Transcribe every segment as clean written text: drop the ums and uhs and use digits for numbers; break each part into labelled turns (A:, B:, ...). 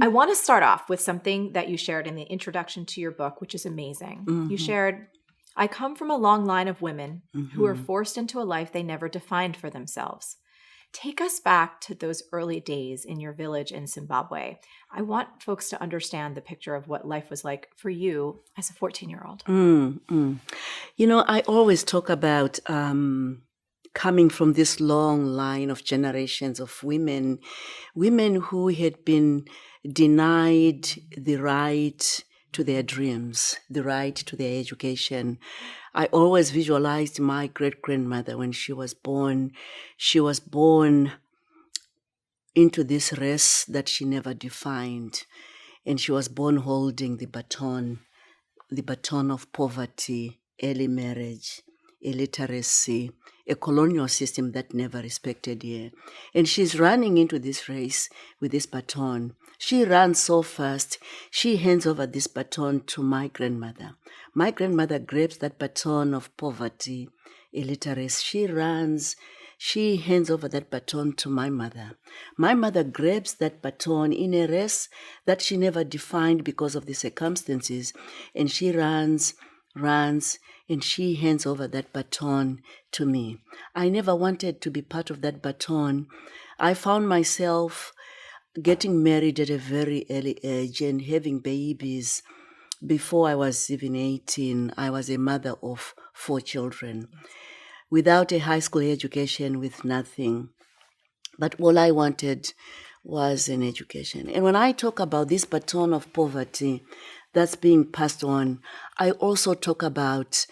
A: I want to start off with something that you shared in the introduction to your book, which is amazing. You shared, I come from a long line of women who were forced into a life they never defined for themselves. Take us back to those early days in your village in Zimbabwe. I want folks to understand the picture of what life was like for you as a 14-year-old.
B: I always talk about coming from this long line of generations of women who had been denied the right to their dreams, the right to their education. I always visualized my great-grandmother when she was born. She was born into this race that she never defined. And she was born holding the baton of poverty, early marriage, illiteracy, a colonial system that never respected her. And she's running into this race with this baton. She runs so fast, she hands over this baton to my grandmother. My grandmother grabs that baton of poverty, illiteracy. She runs, she hands over that baton to my mother. My mother grabs that baton in a race that she never defined because of the circumstances, and she runs, and she hands over that baton to me. I never wanted to be part of that baton. I found myself getting married at a very early age and having babies. Before I was even 18, I was a mother of 4 children, without a high school education, with nothing. But all I wanted was an education. And when I talk about this baton of poverty that's being passed on, I also talk about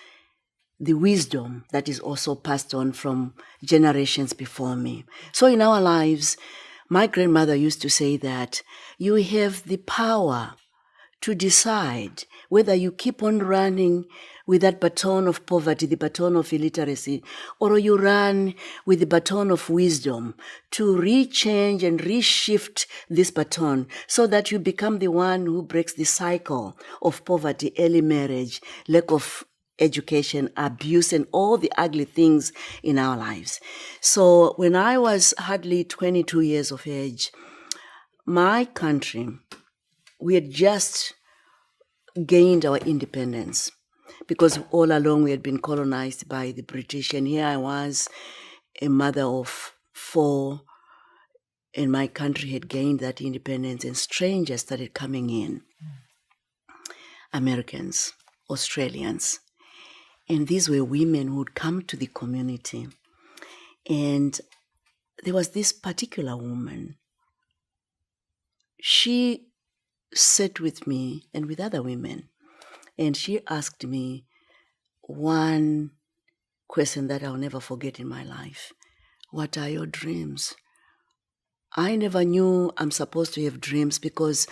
B: the wisdom that is also passed on from generations before me. So in our lives, my grandmother used to say that you have the power to decide whether you keep on running with that baton of poverty, the baton of illiteracy, or you run with the baton of wisdom to rechange and reshift this baton so that you become the one who breaks the cycle of poverty, early marriage, lack of education, abuse, and all the ugly things in our lives. So when I was hardly 22 years of age, my country, we had just gained our independence because all along we had been colonized by the British. And here I was, a mother of 4, and my country had gained that independence, and strangers started coming in. Americans, Australians. And these were women who would come to the community. And there was this particular woman. She sat with me and with other women, and she asked me one question that I'll never forget in my life. What are your dreams? I never knew I'm supposed to have dreams because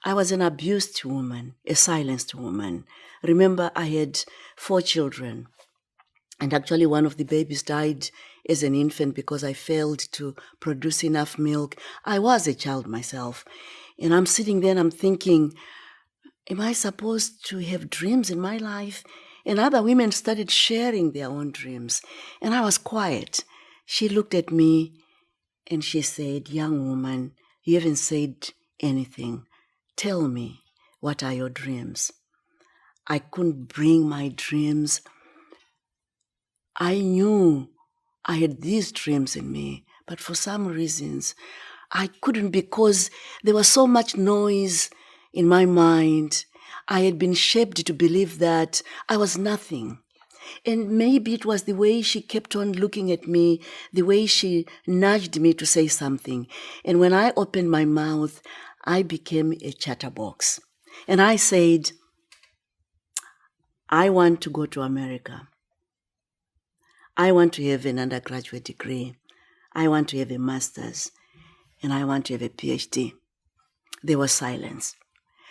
B: I was an abused woman, a silenced woman. Remember, I had 4 children, and actually one of the babies died as an infant because I failed to produce enough milk. I was a child myself, and I'm sitting there and I'm thinking, am I supposed to have dreams in my life? And other women started sharing their own dreams, and I was quiet. She looked at me and she said, young woman, you haven't said anything. Tell me, what are your dreams? I couldn't bring my dreams. I knew I had these dreams in me, but for some reasons, I couldn't because there was so much noise in my mind. I had been shaped to believe that I was nothing. And maybe it was the way she kept on looking at me, the way she nudged me to say something. And when I opened my mouth, I became a chatterbox. And I said, I want to go to America. I want to have an undergraduate degree. I want to have a master's. And I want to have a PhD. There was silence.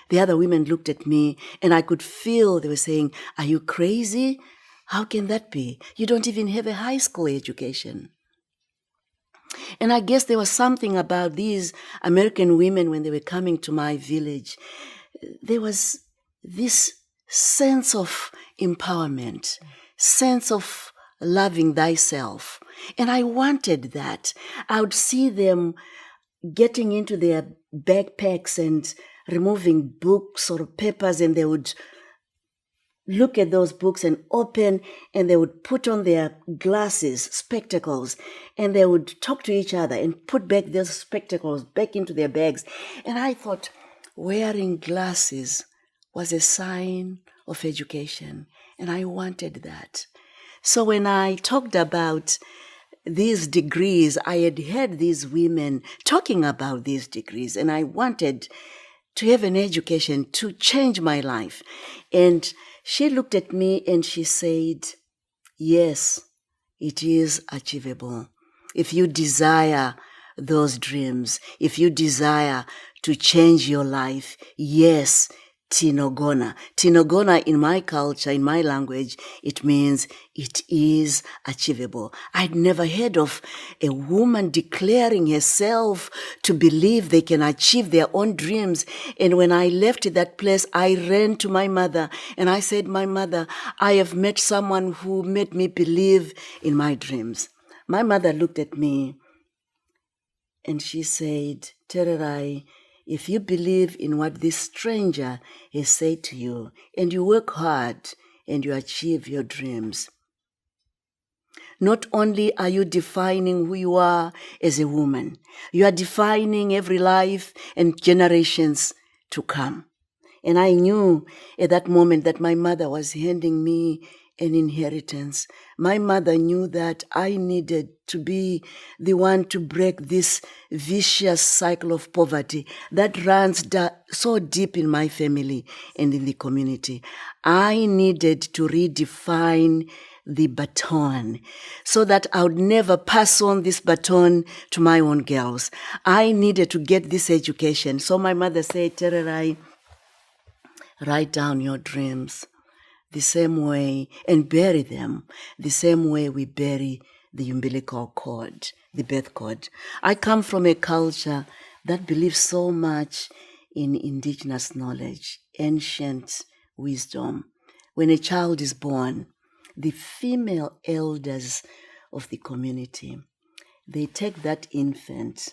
B: The other women looked at me, and I could feel they were saying, are you crazy? How can that be? You don't even have a high school education. And I guess there was something about these American women when they were coming to my village. There was this sense of empowerment, sense of loving thyself. And I wanted that. I would see them getting into their backpacks and removing books or papers, and they would look at those books and open, and they would put on their glasses, spectacles, and they would talk to each other and put back their spectacles back into their bags. And I thought wearing glasses was a sign of education, and I wanted that. So when I talked about these degrees, I had heard these women talking about these degrees, and I wanted to have an education to change my life. And she looked at me and she said, yes, it is achievable. If you desire those dreams, if you desire to change your life, yes, Tinogona. Tinogona in my culture, in my language, it means it is achievable. I'd never heard of a woman declaring herself to believe they can achieve their own dreams. And when I left that place, I ran to my mother and I said, my mother, I have met someone who made me believe in my dreams. My mother looked at me and she said, Tererai, if you believe in what this stranger has said to you, and you work hard and you achieve your dreams, not only are you defining who you are as a woman, you are defining every life and generations to come. And I knew at that moment that my mother was handing me an inheritance. My mother knew that I needed to be the one to break this vicious cycle of poverty that runs so deep in my family and in the community. I needed to redefine the baton so that I would never pass on this baton to my own girls. I needed to get this education. So my mother said, Tererai, write down your dreams the same way and bury them the same way we bury the umbilical cord, the birth cord. I come from a culture that believes so much in indigenous knowledge, ancient wisdom. When a child is born, the female elders of the community, they take that infant,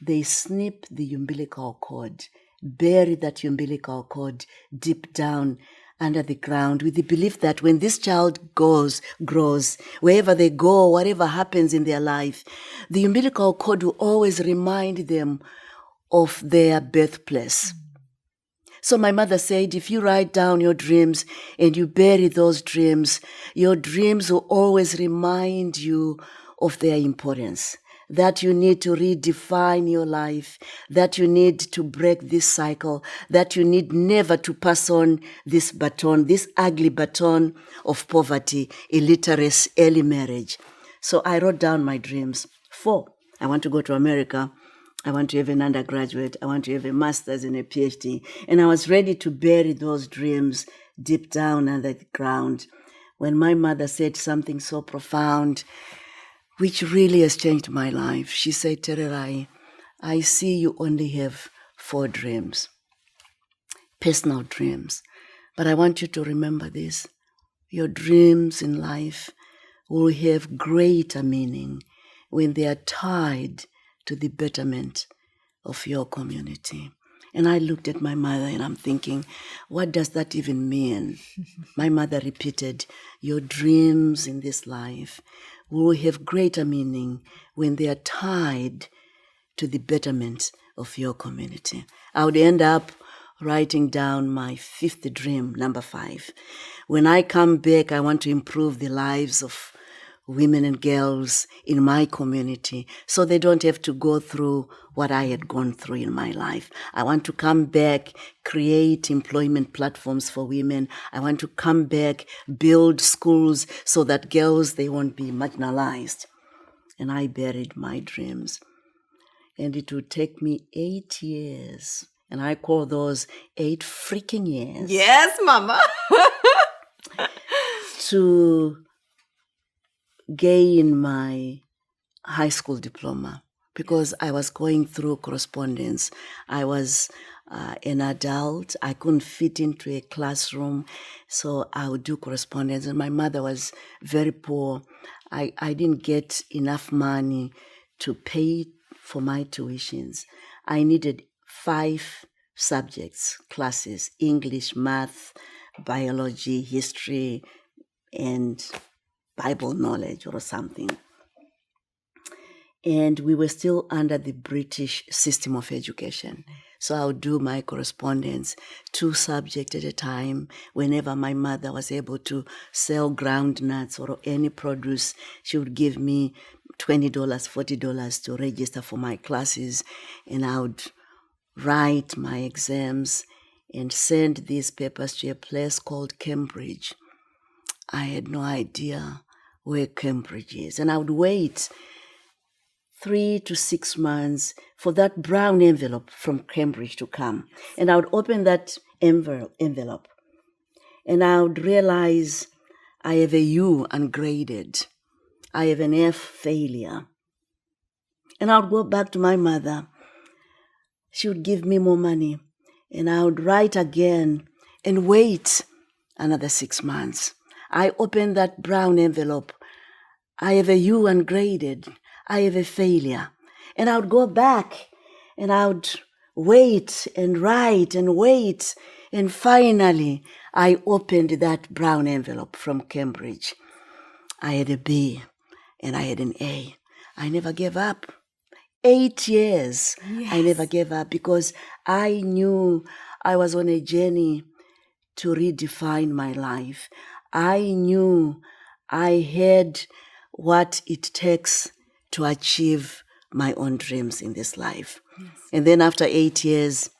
B: they snip the umbilical cord, bury that umbilical cord deep down under the ground with the belief that when this child grows, wherever they go, whatever happens in their life, the umbilical cord will always remind them of their birthplace. So my mother said, if you write down your dreams and you bury those dreams, your dreams will always remind you of their importance, that you need to redefine your life, that you need to break this cycle, that you need never to pass on this baton, this ugly baton of poverty, illiteracy, early marriage. So I wrote down my dreams. 4, I want to go to America. I want to have an undergraduate. I want to have a master's and a PhD. And I was ready to bury those dreams deep down under the ground when my mother said something so profound, which really has changed my life. She said, Tererai, I see you only have 4 dreams, personal dreams. But I want you to remember this. Your dreams in life will have greater meaning when they are tied to the betterment of your community. And I looked at my mother and I'm thinking, what does that even mean? My mother repeated, your dreams in this life will have greater meaning when they are tied to the betterment of your community. I would end up writing down my 5th dream, number 5. When I come back, I want to improve the lives of women and girls in my community so they don't have to go through what I had gone through in my life. I want to come back, create employment platforms for women. I want to come back, build schools so that girls, they won't be marginalized. And I buried my dreams. And it would take me 8 years. And I call those 8 freaking years.
A: Yes, Mama.
B: To gain my high school diploma because I was going through correspondence. I was an adult. I couldn't fit into a classroom, so I would do correspondence. And my mother was very poor. I didn't get enough money to pay for my tuitions. I needed 5 subjects, classes: English, math, biology, history, and Bible knowledge or something. And we were still under the British system of education. So I would do my correspondence, 2 subjects at a time. Whenever my mother was able to sell ground nuts or any produce, she would give me $20, $40 to register for my classes. And I would write my exams and send these papers to a place called Cambridge. I had no idea where Cambridge is. And I would wait 3 to 6 months for that brown envelope from Cambridge to come. And I would open that envelope and I would realize I have a U ungraded. I have an F failure. And I would go back to my mother. She would give me more money. And I would write again and wait another 6 months. I opened that brown envelope. I have a U ungraded. I have a failure. And I would go back and I would wait and write and wait. And finally, I opened that brown envelope from Cambridge. I had a B and I had an A. I never gave up. 8 years, yes. I never gave up because I knew I was on a journey to redefine my life. I knew I had what it takes to achieve my own dreams in this life. Yes. And then after 8 years,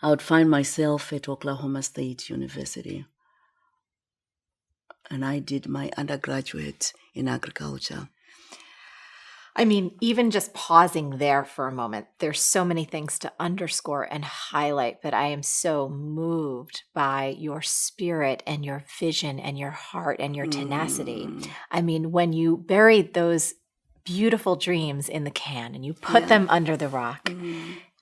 B: I would find myself at Oklahoma State University. And I did my undergraduate in agriculture.
A: I mean, even just pausing there for a moment, there's so many things to underscore and highlight, but I am so moved by your spirit and your vision and your heart and your tenacity. I mean, when you buried those beautiful dreams in the can and you put them under the rock,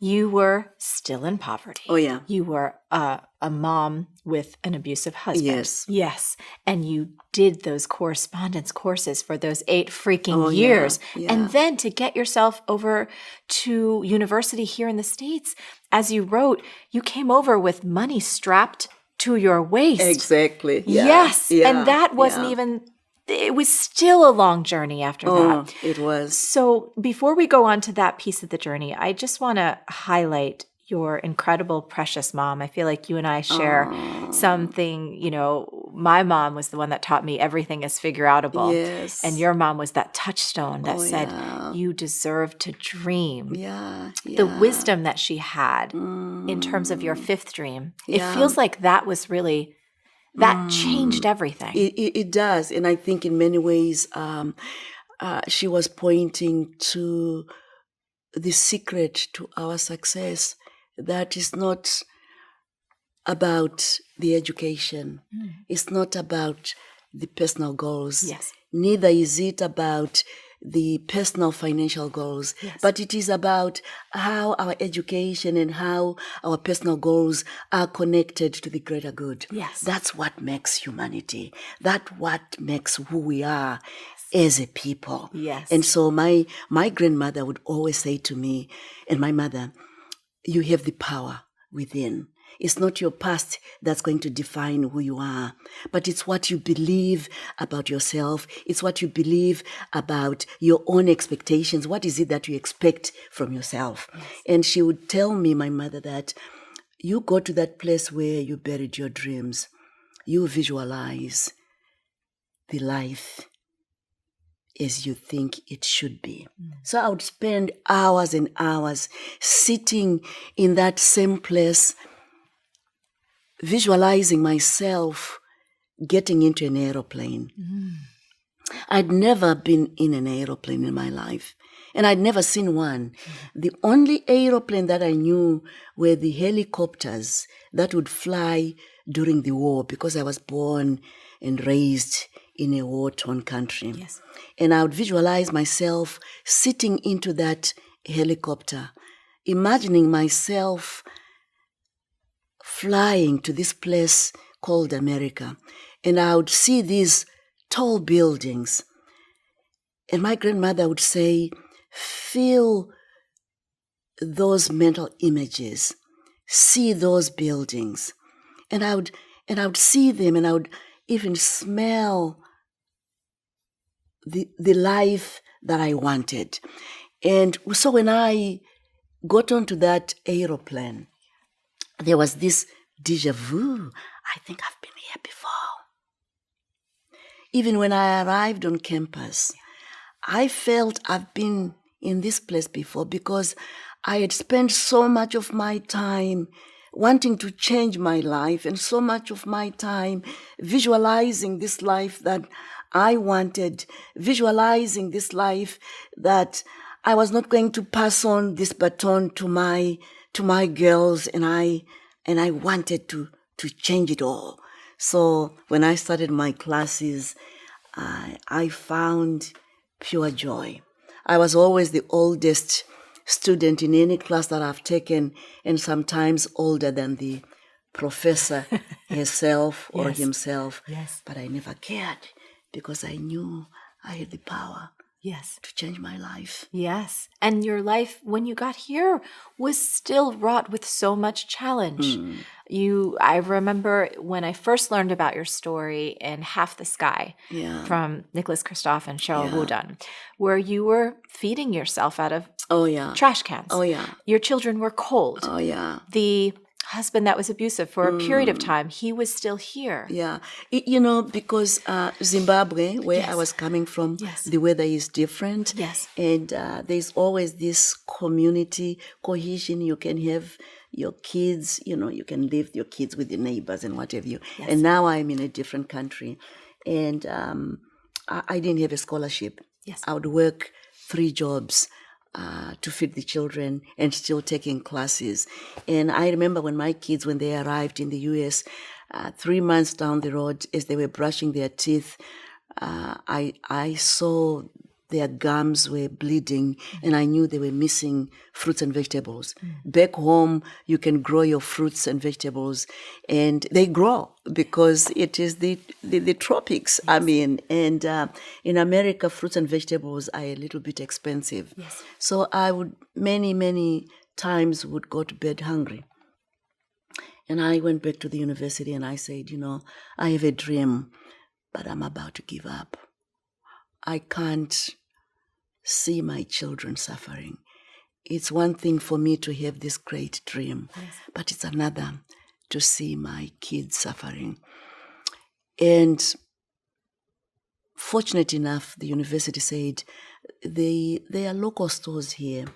A: you were still in poverty.
B: Oh, yeah.
A: You were a mom with an abusive husband.
B: Yes.
A: Yes. And you did those correspondence courses for those 8 freaking years.
B: Yeah. Yeah.
A: And then to get yourself over to university here in the States, as you wrote, you came over with money strapped to your waist.
B: Exactly. Yeah.
A: Yes.
B: Yeah.
A: And that wasn't even... It was still a long journey after that.
B: It was.
A: So before we go on to that piece of the journey, I just want to highlight your incredible, precious mom. I feel like you and I share something, you know, my mom was the one that taught me everything is figure-outable.
B: Yes.
A: And your mom was that touchstone that said, you deserve to dream.
B: Yeah.
A: The wisdom that she had in terms of your 5th dream. It feels like that was really... That changed everything.
B: It does. And I think in many ways, she was pointing to the secret to our success, that is not about the education. It's not about the personal goals.
A: Yes.
B: Neither is it about the personal financial goals, but it is about how our education and how our personal goals are connected to the greater good.
A: Yes.
B: That's what makes humanity. That's what makes who we are as a people.
A: Yes.
B: And so my grandmother would always say to me, and my mother, you have the power within. It's not your past that's going to define who you are, but it's what you believe about yourself. It's what you believe about your own expectations. What is it that you expect from yourself? Yes. And she would tell me, my mother, that you go to that place where you buried your dreams. You visualize the life as you think it should be. So I would spend hours and hours sitting in that same place, visualizing myself getting into an aeroplane. I'd never been in an aeroplane in my life, and I'd never seen one. The only aeroplane that I knew were the helicopters that would fly during the war, because I was born and raised in a war-torn country.
A: Yes.
B: And I would visualize myself sitting into that helicopter, imagining myself flying to this place called America. And I would see these tall buildings. And my grandmother would say, feel those mental images, see those buildings, and I would see them, and I would even smell the life that I wanted. And so when I got onto that aeroplane, there was this déjà vu. I think I've been here before. Even when I arrived on campus, I felt I've been in this place before, because I had spent so much of my time wanting to change my life, and so much of my time visualizing this life that I wanted, visualizing this life that I was not going to pass on this baton to my girls, and I wanted to change it all. So when I started my classes, I found pure joy. I was always the oldest student in any class that I've taken, and sometimes older than the professor herself or
A: Yes.
B: himself.
A: Yes.
B: But I never cared, because I knew I had the power
A: Yes.
B: to change my life.
A: Yes. And your life when you got here was still wrought with so much challenge. I remember when I first learned about your story in Half the Sky from Nicholas Kristof and Cheryl Woodan, where you were feeding yourself out of trash cans.
B: Oh, yeah.
A: Your children were cold.
B: Oh, yeah.
A: The husband that was abusive for a period of time, he was still here.
B: Yeah. Because Zimbabwe, where I was coming from, the weather is different.
A: Yes.
B: And there's always this community cohesion. You can have your kids, you can leave your kids with your neighbors and what have you.
A: Yes.
B: And now I'm in a different country. And I didn't have a scholarship.
A: Yes.
B: I would work 3 jobs to feed the children and still taking classes. And I remember when my kids, when they arrived in the US, 3 months down the road, as they were brushing their teeth, I saw their gums were bleeding, and I knew they were missing fruits and vegetables. Back home, you can grow your fruits and vegetables, and they grow because it is the tropics. Yes. I mean, and in America, fruits and vegetables are a little bit expensive.
A: Yes.
B: So I would many times would go to bed hungry. And I went back to the university and I said, I have a dream, but I'm about to give up. I can't see my children suffering. It's one thing for me to have this great dream, but it's another to see my kids suffering. And fortunate enough, the university said, there are local stores here.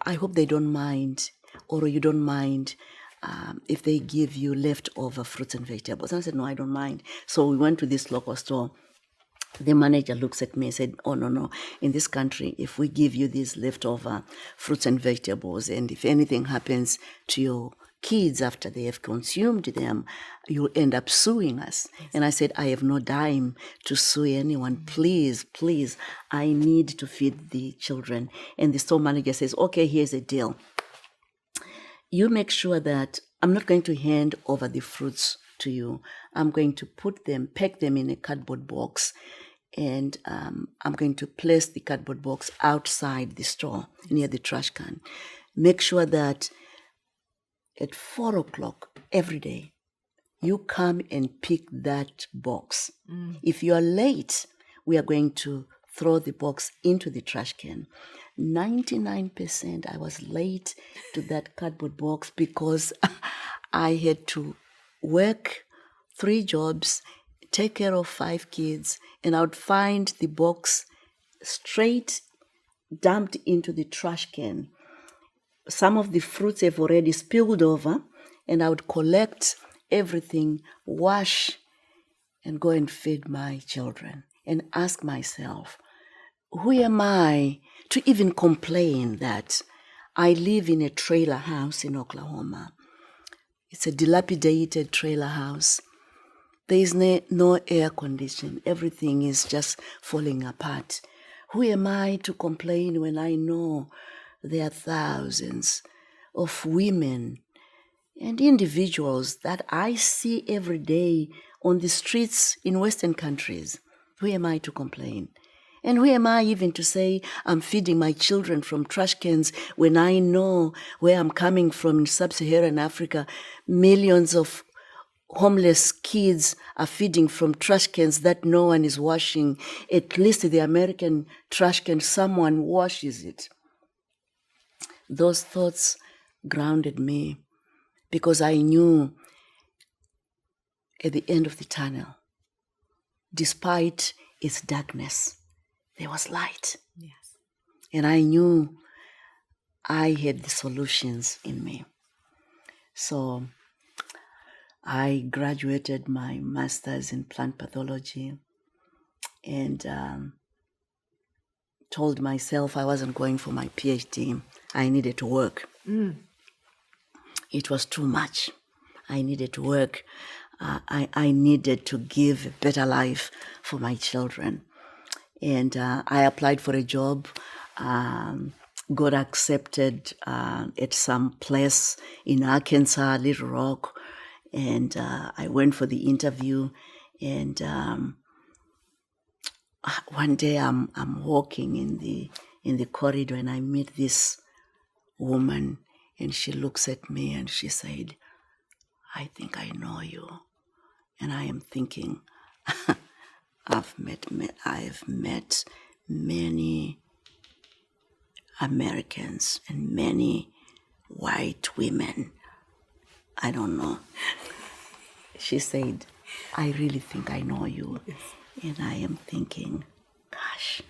B: I hope they don't mind, or you don't mind, if they give you leftover fruits and vegetables. And I said, no, I don't mind. So we went to this local store. The manager looks at me and said, oh, no. In this country, if we give you these leftover fruits and vegetables, and if anything happens to your kids after they have consumed them, you'll end up suing us. Yes. And I said, I have no dime to sue anyone. Please, I need to feed the children. And the store manager says, okay, here's a deal. You make sure that I'm not going to hand over the fruits to you. I'm going to pack them in a cardboard box, and I'm going to place the cardboard box outside the store near the trash can. Make sure that at 4:00 every day, you come and pick that box. If you are late, we are going to throw the box into the trash can. 99% I was late to that cardboard box because I had to work 3 jobs, take care of 5 kids, and I would find the box straight dumped into the trash can. Some of the fruits have already spilled over, and I would collect everything, wash, and go and feed my children and ask myself, who am I to even complain that I live in a trailer house in Oklahoma? It's a dilapidated trailer house. There is no air condition. Everything is just falling apart. Who am I to complain when I know there are thousands of women and individuals that I see every day on the streets in Western countries? Who am I to complain? And who am I even to say I'm feeding my children from trash cans when I know where I'm coming from in sub-Saharan Africa? Millions of homeless kids are feeding from trash cans that no one is washing. At least the American trash can, someone washes it. Those thoughts grounded me because I knew at the end of the tunnel, despite its darkness, there was light.
A: Yes.
B: And I knew I had the solutions in me. So I graduated my master's in plant pathology and told myself I wasn't going for my PhD. I needed to work. It was too much. I needed to work. I needed to give a better life for my children. And I applied for a job, got accepted at some place in Arkansas, Little Rock. And I went for the interview. And one day I'm walking in the corridor and I meet this woman, and she looks at me and she said, "I think I know you." And I am thinking, I've met many Americans and many white women. I don't know. She said, "I really think I know you." Yes. And I am thinking, gosh,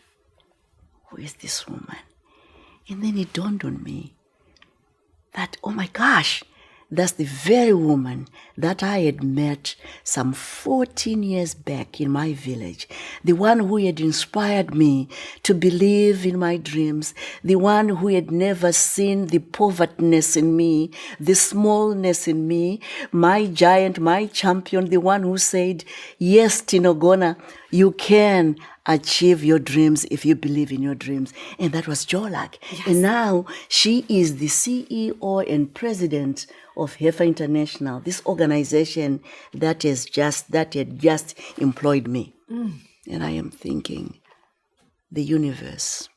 B: who is this woman? And then it dawned on me that, oh my gosh, that's the very woman that I had met some 14 years back in my village. The one who had inspired me to believe in my dreams. The one who had never seen the povertyness in me, the smallness in me, my giant, my champion, the one who said, "Yes, Tinogona, you can achieve your dreams if you believe in your dreams." And that was Jolak. Yes. And now she is the CEO and president of Heifer International, this organization that had just employed me. And I am thinking, the universe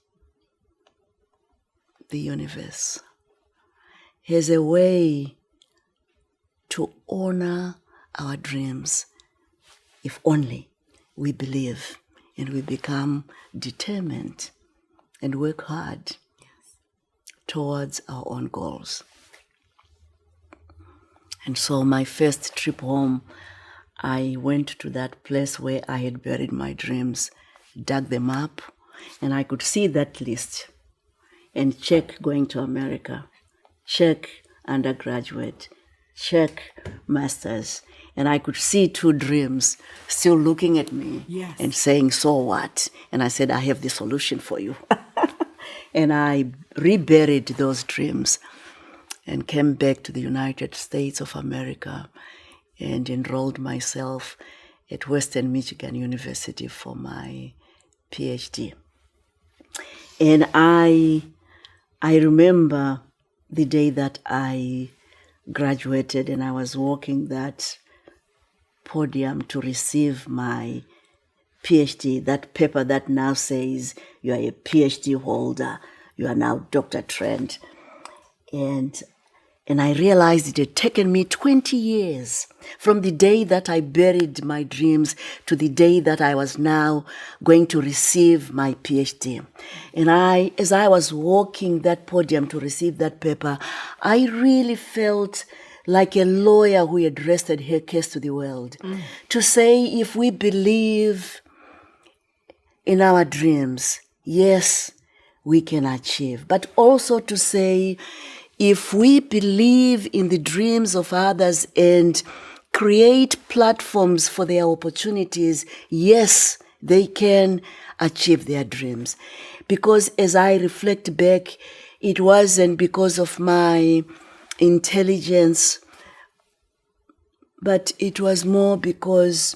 B: has a way to honor our dreams if only we believe and we become determined and work hard towards our own goals. And so my first trip home, I went to that place where I had buried my dreams, dug them up, and I could see that list and check going to America, check undergraduate, check master's. And I could see 2 dreams still looking at me and saying, "So what?" And I said, "I have the solution for you." And I reburied those dreams and came back to the United States of America and enrolled myself at Western Michigan University for my PhD. And I remember the day that I graduated and I was walking that podium to receive my PhD, that paper that now says you are a PhD holder, you are now Dr. Trent. And I realized it had taken me 20 years from the day that I buried my dreams to the day that I was now going to receive my PhD. And as I was walking that podium to receive that paper, I really felt like a lawyer who had rested her case to the world. To say, if we believe in our dreams, yes, we can achieve. But also to say, if we believe in the dreams of others and create platforms for their opportunities, yes, they can achieve their dreams. Because as I reflect back, it wasn't because of my intelligence, but it was more because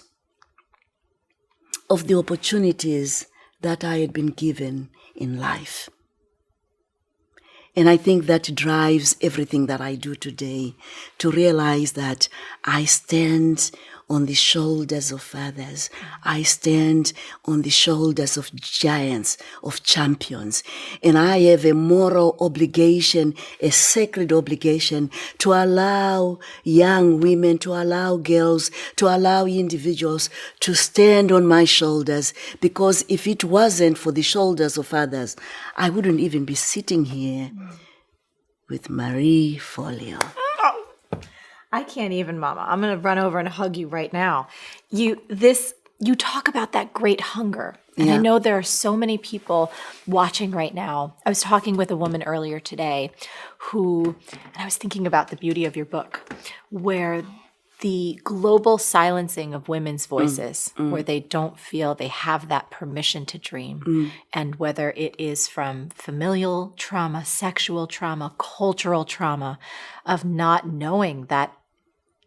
B: of the opportunities that I had been given in life. And I think that drives everything that I do today, to realize that I stand on the shoulders of others. I stand on the shoulders of giants, of champions. And I have a moral obligation, a sacred obligation to allow young women, to allow girls, to allow individuals to stand on my shoulders. Because if it wasn't for the shoulders of others, I wouldn't even be sitting here with Marie Forleo.
A: I can't even, Mama. I'm going to run over and hug you right now. You talk about that great hunger. And I know there are so many people watching right now. I was talking with a woman earlier today and I was thinking about the beauty of your book, where the global silencing of women's voices, where they don't feel they have that permission to dream, and whether it is from familial trauma, sexual trauma, cultural trauma, of not knowing that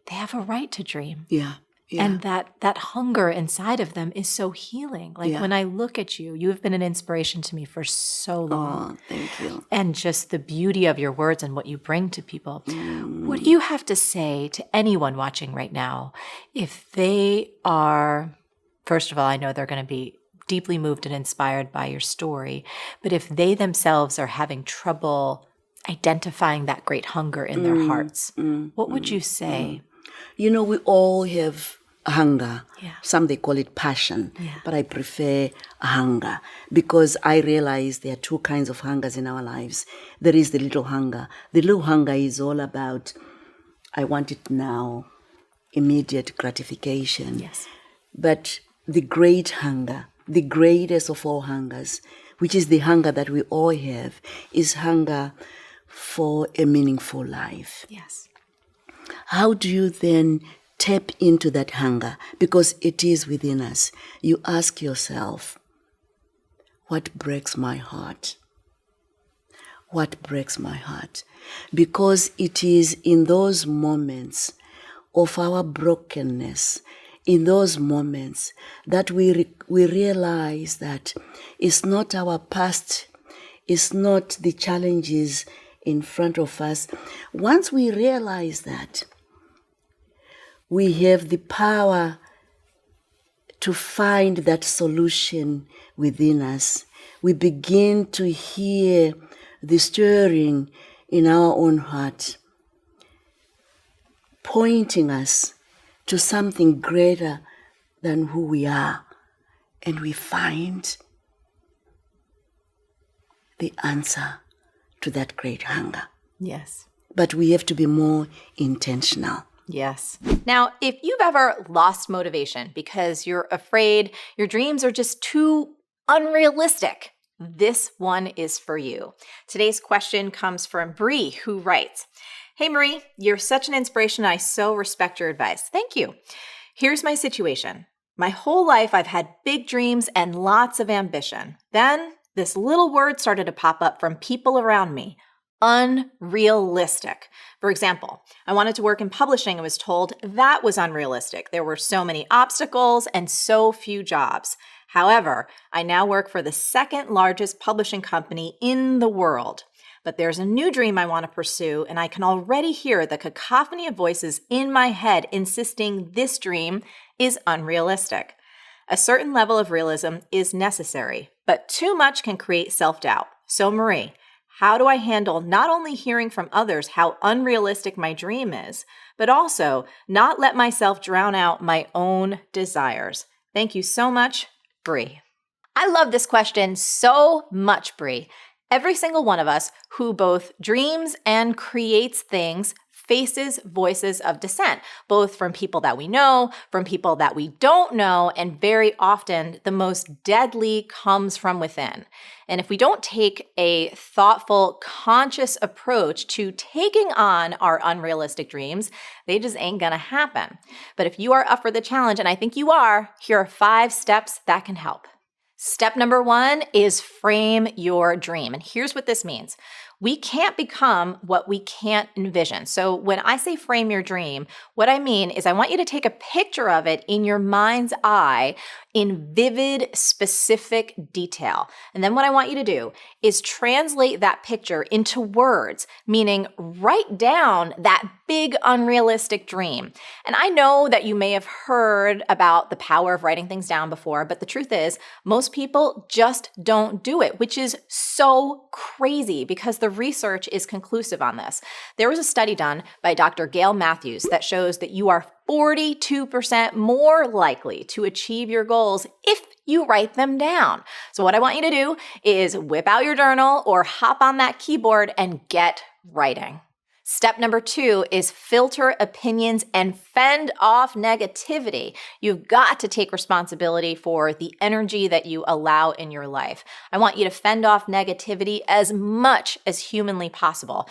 A: they have a right to dream.
B: Yeah.
A: And that hunger inside of them is so healing. Like when I look at you, you have been an inspiration to me for so long.
B: Oh, thank you.
A: And just the beauty of your words and what you bring to people. What do you have to say to anyone watching right now if they are, first of all, I know they're going to be deeply moved and inspired by your story, but if they themselves are having trouble identifying that great hunger in their hearts, what would you say?
B: You know, we all have hunger.
A: Yeah.
B: Some they call it passion, but I prefer hunger because I realize there are two kinds of hungers in our lives. There is the little hunger. The little hunger is all about, I want it now, immediate gratification.
A: Yes.
B: But the great hunger, the greatest of all hungers, which is the hunger that we all have, is hunger for a meaningful life.
A: Yes.
B: How do you then tap into that hunger? Because it is within us. You ask yourself, what breaks my heart? What breaks my heart? Because it is in those moments of our brokenness, in those moments that we realize that it's not our past, it's not the challenges in front of us. Once we realize that, we have the power to find that solution within us. We begin to hear the stirring in our own heart, pointing us to something greater than who we are. And we find the answer to that great hunger.
A: Yes.
B: But we have to be more intentional.
A: Yes. Now, if you've ever lost motivation because you're afraid your dreams are just too unrealistic, this one is for you. Today's question comes from Bree, who writes, "Hey Marie, you're such an inspiration. I so respect your advice." Thank you. "Here's my situation. My whole life I've had big dreams and lots of ambition. Then this little word started to pop up from people around me. Unrealistic. For example, I wanted to work in publishing and was told that was unrealistic. There were so many obstacles and so few jobs. However, I now work for the second largest publishing company in the world. But there's a new dream I want to pursue, and I can already hear the cacophony of voices in my head insisting this dream is unrealistic. A certain level of realism is necessary, but too much can create self-doubt. So Marie, how do I handle not only hearing from others how unrealistic my dream is, but also not let myself drown out my own desires? Thank you so much, Bree." I love this question so much, Bree. Every single one of us who both dreams and creates things faces voices of dissent, both from people that we know, from people that we don't know, and very often the most deadly comes from within. And if we don't take a thoughtful, conscious approach to taking on our unrealistic dreams, they just ain't gonna happen. But if you are up for the challenge, and I think you are, here are 5 steps that can help. Step number 1 is frame your dream. And here's what this means. We can't become what we can't envision. So when I say frame your dream, what I mean is I want you to take a picture of it in your mind's eye in vivid, specific detail. And then what I want you to do is translate that picture into words, meaning write down that big unrealistic dream. And I know that you may have heard about the power of writing things down before, but the truth is most people just don't do it, which is so crazy because the research is conclusive on this. There was a study done by Dr. Gail Matthews that shows that you are 42% more likely to achieve your goals if you write them down. So what I want you to do is whip out your journal or hop on that keyboard and get writing. Step number 2 is filter opinions and fend off negativity. You've got to take responsibility for the energy that you allow in your life. I want you to fend off negativity as much as humanly possible.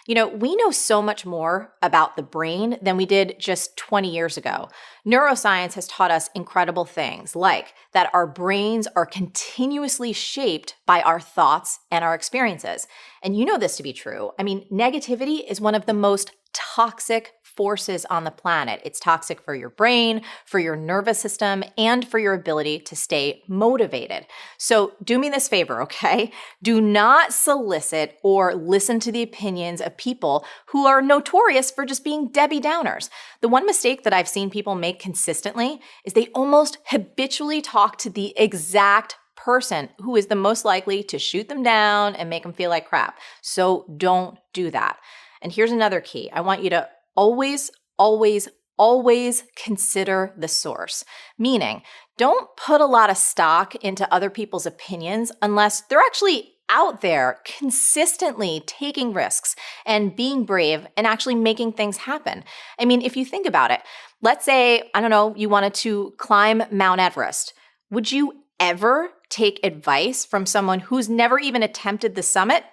A: You know, we know so much more about the brain than we did just 20 years ago. Neuroscience has taught us incredible things, like that our brains are continuously shaped by our thoughts and our experiences. And you know this to be true. I mean, negativity is one of the most toxic forces on the planet. It's toxic for your brain, for your nervous system, and for your ability to stay motivated. So do me this favor, okay? Do not solicit or listen to the opinions of people who are notorious for just being Debbie Downers. The one mistake that I've seen people make consistently is they almost habitually talk to the exact person who is the most likely to shoot them down and make them feel like crap. So don't do that. And here's another key. I want you to always, always, always consider the source. Meaning, don't put a lot of stock into other people's opinions unless they're actually out there consistently taking risks and being brave and actually making things happen. I mean, if you think about it, let's say, I don't know, you wanted to climb Mount Everest. Would you ever take advice from someone who's never even attempted the summit?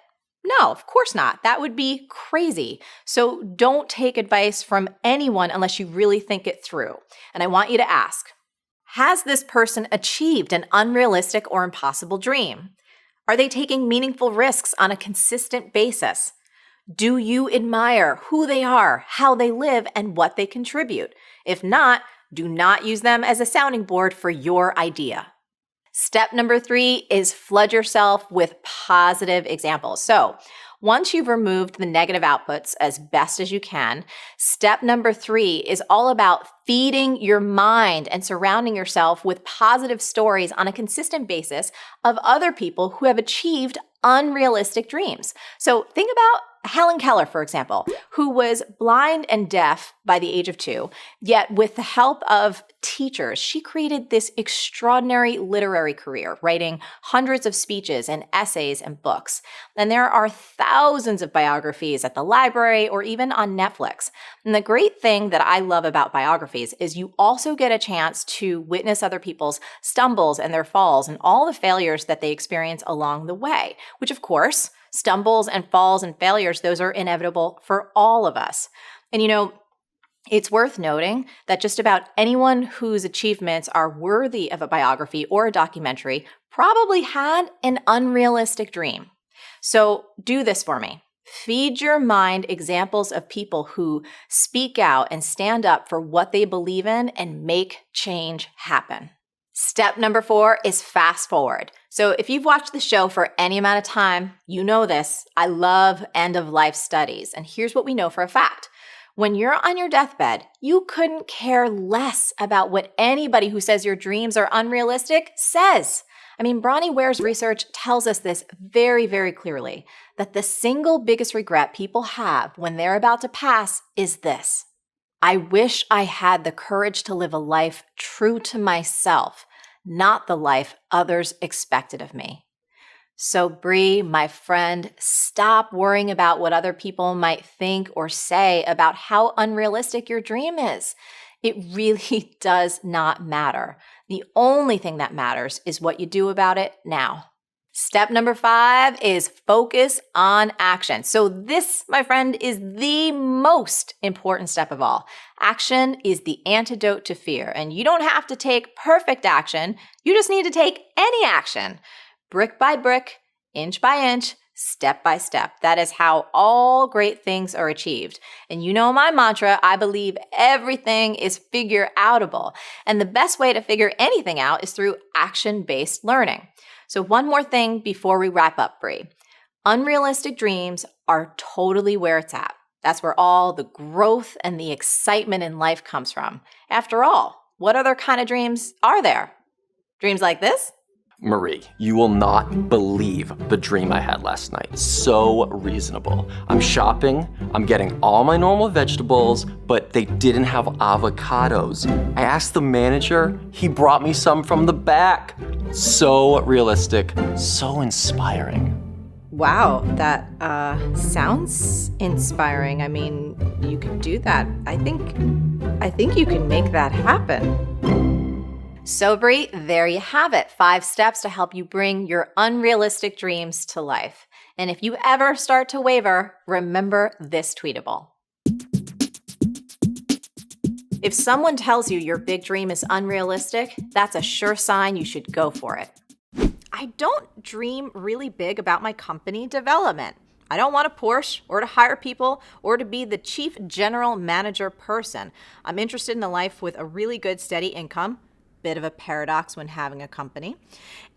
A: No, of course not. That would be crazy. So don't take advice from anyone unless you really think it through. And I want you to ask, has this person achieved an unrealistic or impossible dream? Are they taking meaningful risks on a consistent basis? Do you admire who they are, how they live, and what they contribute? If not, do not use them as a sounding board for your idea. Step number 3 is flood yourself with positive examples. So once you've removed the negative outputs as best as you can, step number 3 is all about feeding your mind and surrounding yourself with positive stories on a consistent basis of other people who have achieved unrealistic dreams. So think about Helen Keller, for example, who was blind and deaf by the age of 2, yet with the help of teachers, she created this extraordinary literary career, writing hundreds of speeches and essays and books. And there are thousands of biographies at the library or even on Netflix. And the great thing that I love about biographies is you also get a chance to witness other people's stumbles and their falls and all the failures that they experience along the way, which of course, stumbles and falls and failures, those are inevitable for all of us. And you know, it's worth noting that just about anyone whose achievements are worthy of a biography or a documentary probably had an unrealistic dream. So do this for me. Feed your mind examples of people who speak out and stand up for what they believe in and make change happen. Step number 4 is fast forward. So if you've watched the show for any amount of time, you know this. I love end-of-life studies. And here's what we know for a fact. When you're on your deathbed, you couldn't care less about what anybody who says your dreams are unrealistic says. I mean, Bronnie Ware's research tells us this very, very clearly, that the single biggest regret people have when they're about to pass is this. I wish I had the courage to live a life true to myself, not the life others expected of me. So Bree, my friend, stop worrying about what other people might think or say about how unrealistic your dream is. It really does not matter. The only thing that matters is what you do about it now. Step number 5 is focus on action. So this, my friend, is the most important step of all. Action is the antidote to fear, and you don't have to take perfect action. You just need to take any action. Brick by brick, inch by inch, step by step. That is how all great things are achieved. And you know my mantra, I believe everything is figure outable. And the best way to figure anything out is through action-based learning. So one more thing before we wrap up, Bree. Unrealistic dreams are totally where it's at. That's where all the growth and the excitement in life comes from. After all, what other kind of dreams are there? Dreams like this?
C: Marie, you will not believe the dream I had last night. So reasonable. I'm shopping, I'm getting all my normal vegetables, but they didn't have avocados. I asked the manager, he brought me some from the back. So realistic, so inspiring.
A: Wow, that sounds inspiring. I mean, you could do that. I think you can make that happen. So Bree, there you have it. 5 steps to help you bring your unrealistic dreams to life. And if you ever start to waver, remember this tweetable. If someone tells you your big dream is unrealistic, that's a sure sign you should go for it. I don't dream really big about my company development. I don't want a Porsche or to hire people or to be the chief general manager person. I'm interested in a life with a really good steady income, bit of a paradox when having a company,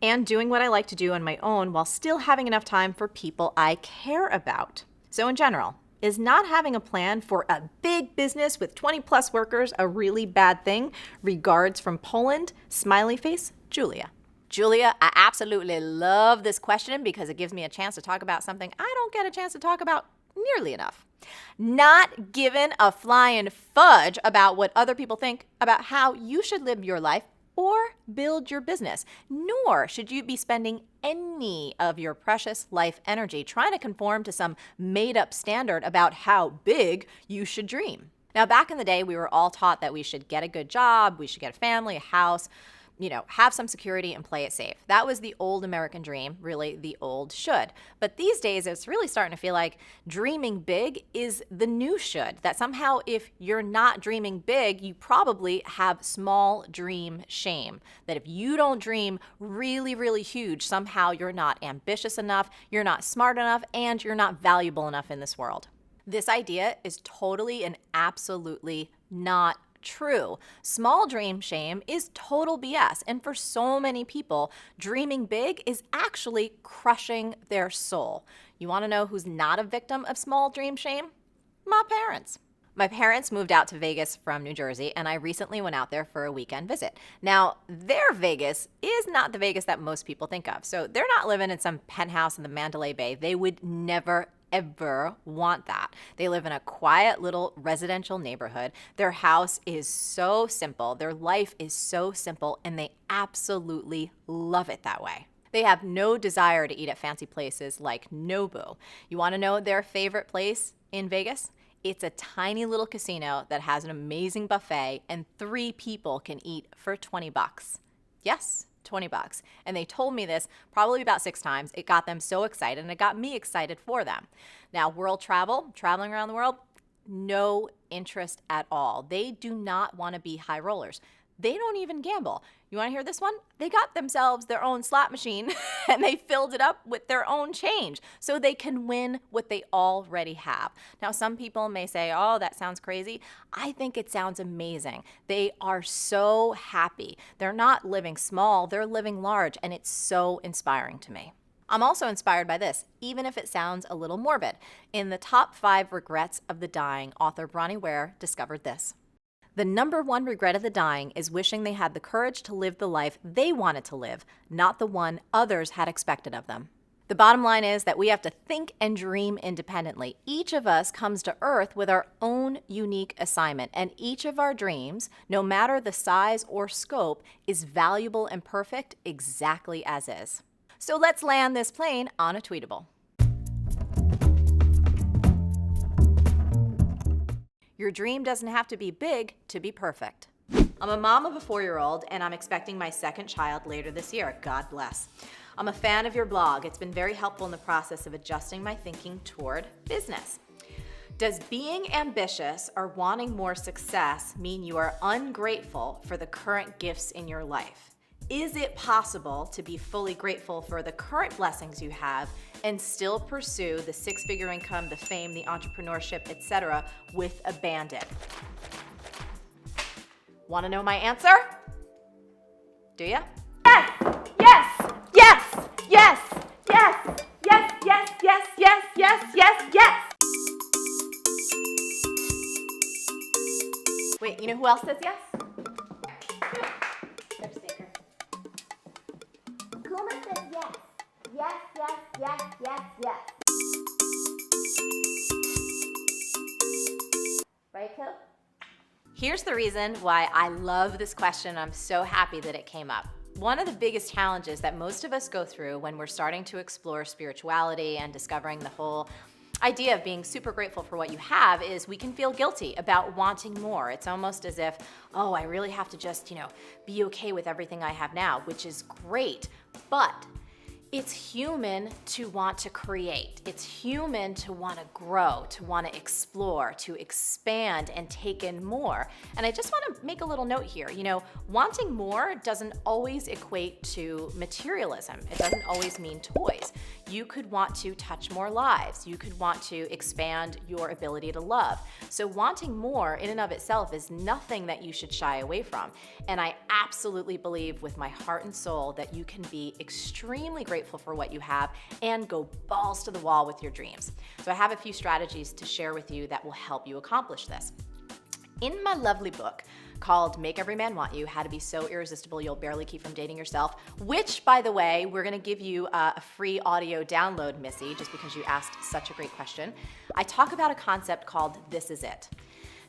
A: and doing what I like to do on my own while still having enough time for people I care about. So in general, is not having a plan for a big business with 20 plus workers a really bad thing? Regards from Poland, smiley face, Julia. Julia, I absolutely love this question because it gives me a chance to talk about something I don't get a chance to talk about nearly enough. Not given a flying fudge about what other people think about how you should live your life or build your business, nor should you be spending any of your precious life energy trying to conform to some made-up standard about how big you should dream. Now, back in the day, we were all taught that we should get a good job, we should get a family, a house, have some security and play it safe. That was the old American dream, really the old should. But these days, it's really starting to feel like dreaming big is the new should. That somehow if you're not dreaming big, you probably have small dream shame. That if you don't dream really, really huge, somehow you're not ambitious enough, you're not smart enough, and you're not valuable enough in this world. This idea is totally and absolutely not true. Small dream shame is total BS. And for so many people, dreaming big is actually crushing their soul. You want to know who's not a victim of small dream shame? My parents. My parents moved out to Vegas from New Jersey, and I recently went out there for a weekend visit. Now, their Vegas is not the Vegas that most people think of. So they're not living in some penthouse in the Mandalay Bay. They would never ever want that. They live in a quiet little residential neighborhood. Their house is so simple. Their life is so simple, and they absolutely love it that way. They have no desire to eat at fancy places like Nobu. You want to know their favorite place in Vegas? It's a tiny little casino that has an amazing buffet, and 3 people can eat for $20. Yes, $20. And they told me this probably about 6 times. It got them so excited, and it got me excited for them. Now, traveling around the world, no interest at all. They do not want to be high rollers. They don't even gamble. You want to hear this one? They got themselves their own slot machine and they filled it up with their own change so they can win what they already have. Now, some people may say, oh, that sounds crazy. I think it sounds amazing. They are so happy. They're not living small, they're living large, and it's so inspiring to me. I'm also inspired by this, even if it sounds a little morbid. In the top 5 regrets of the dying, author Bronnie Ware discovered this. The number 1 regret of the dying is wishing they had the courage to live the life they wanted to live, not the one others had expected of them. The bottom line is that we have to think and dream independently. Each of us comes to Earth with our own unique assignment, and each of our dreams, no matter the size or scope, is valuable and perfect exactly as is. So let's land this plane on a tweetable. Your dream doesn't have to be big to be perfect. I'm a mom of a 4-year-old, and I'm expecting my 2nd child later this year. God bless. I'm a fan of your blog. It's been very helpful in the process of adjusting my thinking toward business. Does being ambitious or wanting more success mean you are ungrateful for the current gifts in your life? Is it possible to be fully grateful for the current blessings you have and still pursue the six-figure income, the fame, the entrepreneurship, etc., with abandon? Want to know my answer? Do ya? Yes! Yes! Yes! Yes! Yes! Yes! Yes! Yes! Yes! Yes! Yes! Yes! Wait, you know who else says yes?
D: Kuma says yes. Yes, yes, yes, yes, yes. Right, Coop?
A: Here's the reason why I love this question. I'm so happy that it came up. One of the biggest challenges that most of us go through when we're starting to explore spirituality and discovering the whole idea of being super grateful for what you have is we can feel guilty about wanting more. It's almost as if, oh, I really have to just, be okay with everything I have now, which is great. But it's human to want to create. It's human to want to grow, to want to explore, to expand and take in more. And I just want to make a little note here. Wanting more doesn't always equate to materialism. It doesn't always mean toys. You could want to touch more lives. You could want to expand your ability to love. So wanting more in and of itself is nothing that you should shy away from. And I absolutely believe with my heart and soul that you can be extremely grateful for what you have and go balls to the wall with your dreams. So I have a few strategies to share with you that will help you accomplish this. In my lovely book called Make Every Man Want You, How to Be So Irresistible You'll Barely Keep From Dating Yourself, which, by the way, we're gonna give you a free audio download, Missy, just because you asked such a great question. I talk about a concept called This Is It.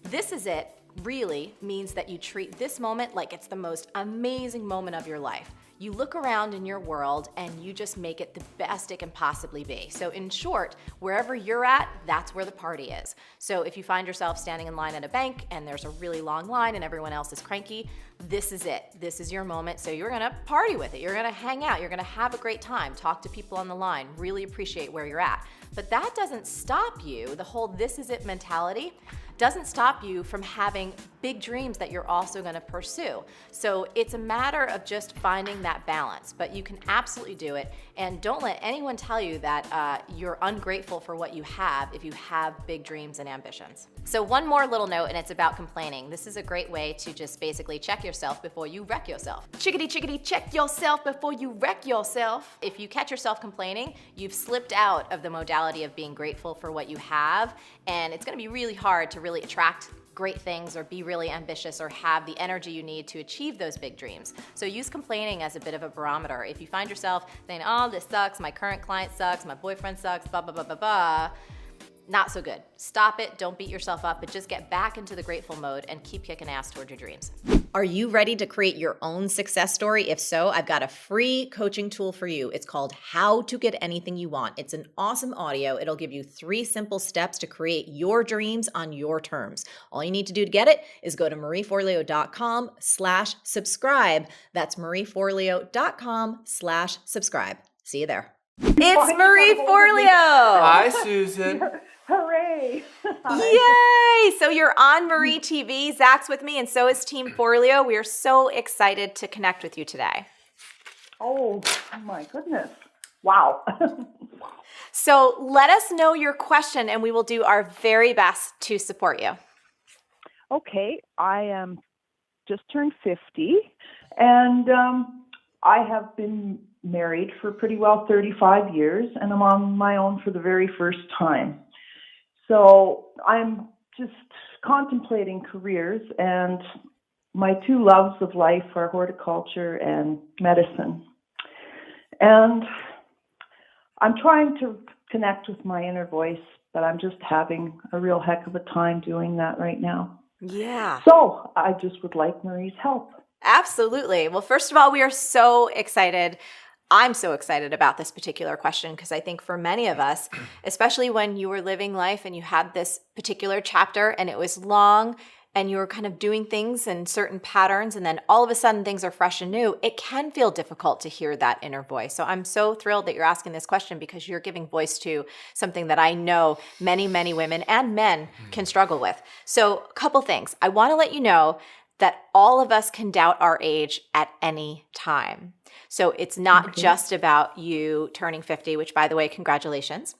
A: This is it really means that you treat this moment like it's the most amazing moment of your life. You look around in your world and you just make it the best it can possibly be. So in short, wherever you're at, that's where the party is. So if you find yourself standing in line at a bank and there's a really long line and everyone else is cranky, this is it. This is your moment. So you're gonna party with it. You're gonna hang out. You're gonna have a great time. Talk to people on the line. Really appreciate where you're at. But that doesn't stop you. The whole this is it mentality doesn't stop you from having big dreams that you're also gonna pursue. So it's a matter of just finding that balance, but you can absolutely do it. And don't let anyone tell you that you're ungrateful for what you have if you have big dreams and ambitions. So one more little note, and it's about complaining. This is a great way to just basically check yourself before you wreck yourself. Chickadee, chickadee, check yourself before you wreck yourself. If you catch yourself complaining, you've slipped out of the modality of being grateful for what you have, and it's gonna be really hard to really attract great things or be really ambitious or have the energy you need to achieve those big dreams. So use complaining as a bit of a barometer. If you find yourself saying, oh, this sucks, my current client sucks, my boyfriend sucks, blah, blah, blah, blah, blah, not so good. Stop it, don't beat yourself up, but just get back into the grateful mode and keep kicking ass toward your dreams. Are you ready to create your own success story? If so, I've got a free coaching tool for you. It's called How to Get Anything You Want. It's an awesome audio. It'll give you 3 simple steps to create your dreams on your terms. All you need to do to get it is go to marieforleo.com/subscribe. That's marieforleo.com/subscribe. See you there. It's Marie Forleo.
C: Hi, Susan.
E: Hooray!
A: Yay! So you're on Marie TV. Zach's with me, and so is Team Forleo. We are so excited to connect with you today.
E: Oh my goodness. Wow.
A: So let us know your question, and we will do our very best to support you.
E: Okay, I am just turned 50, and I have been married for pretty well 35 years, and I'm on my own for the very first time. So I'm just contemplating careers, and my 2 loves of life are horticulture and medicine. And I'm trying to connect with my inner voice, but I'm just having a real heck of a time doing that right now.
A: Yeah.
E: So I just would like Marie's help.
A: Absolutely. Well, first of all, we are so excited. I'm so excited about this particular question because I think for many of us, especially when you were living life and you had this particular chapter and it was long and you were kind of doing things in certain patterns and then all of a sudden things are fresh and new, it can feel difficult to hear that inner voice. So I'm so thrilled that you're asking this question because you're giving voice to something that I know many, many women and men can struggle with. So a couple things. I want to let you know that all of us can doubt our age at any time. So it's not just about you turning 50, which, by the way, congratulations.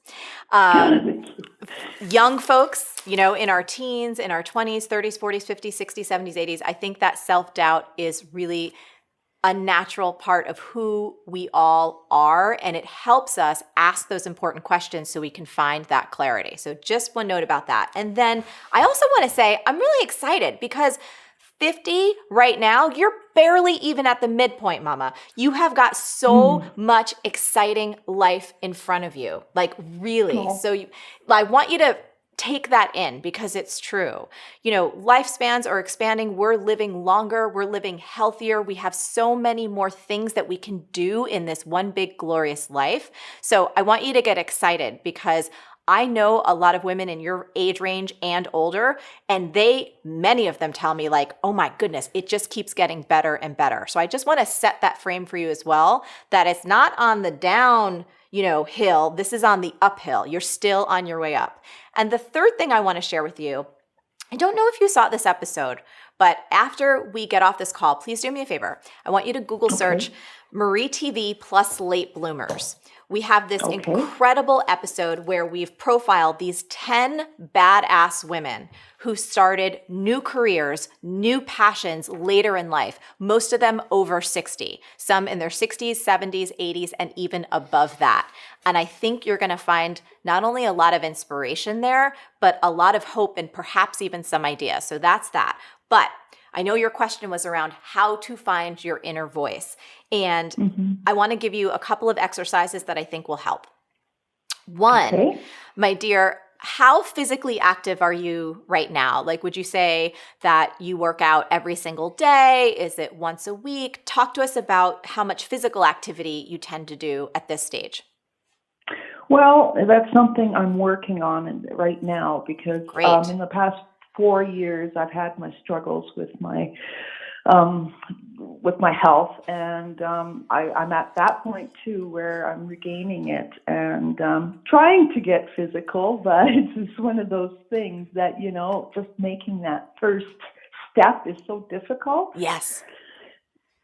A: Young folks, you know, in our teens, in our 20s, 30s, 40s, 50s, 60s, 70s, 80s, I think that self-doubt is really a natural part of who we all are, and it helps us ask those important questions so we can find that clarity. So just one note about that. And then I also want to say I'm really excited because 50 right now, you're barely even at the midpoint, mama. You have got so much exciting life in front of you, like really. So I want you to take that in because it's true. You know, lifespans are expanding. We're living longer. We're living healthier. We have so many more things that we can do in this one big glorious life. So I want you to get excited because I know a lot of women in your age range and older, and many of them tell me like, oh my goodness, it just keeps getting better and better. So I just want to set that frame for you as well, that it's not on the down, hill. This is on the uphill. You're still on your way up. And the third thing I want to share with you, I don't know if you saw this episode, but after we get off this call, please do me a favor. I want you to Google search Marie TV plus late bloomers. We have this incredible episode where we've profiled these 10 badass women who started new careers, new passions later in life, most of them over 60, some in their 60s, 70s, 80s, and even above that. And I think you're going to find not only a lot of inspiration there, but a lot of hope and perhaps even some ideas. So that's that. But I know your question was around how to find your inner voice. And I want to give you a couple of exercises that I think will help. One, my dear, how physically active are you right now? Like, would you say that you work out every single day? Is it once a week? Talk to us about how much physical activity you tend to do at this stage.
E: Well, that's something I'm working on right now because in the past 4 years, I've had my struggles with my health, and I'm at that point too where I'm regaining it and trying to get physical, but it's just one of those things that just making that first step is so difficult.
A: Yes.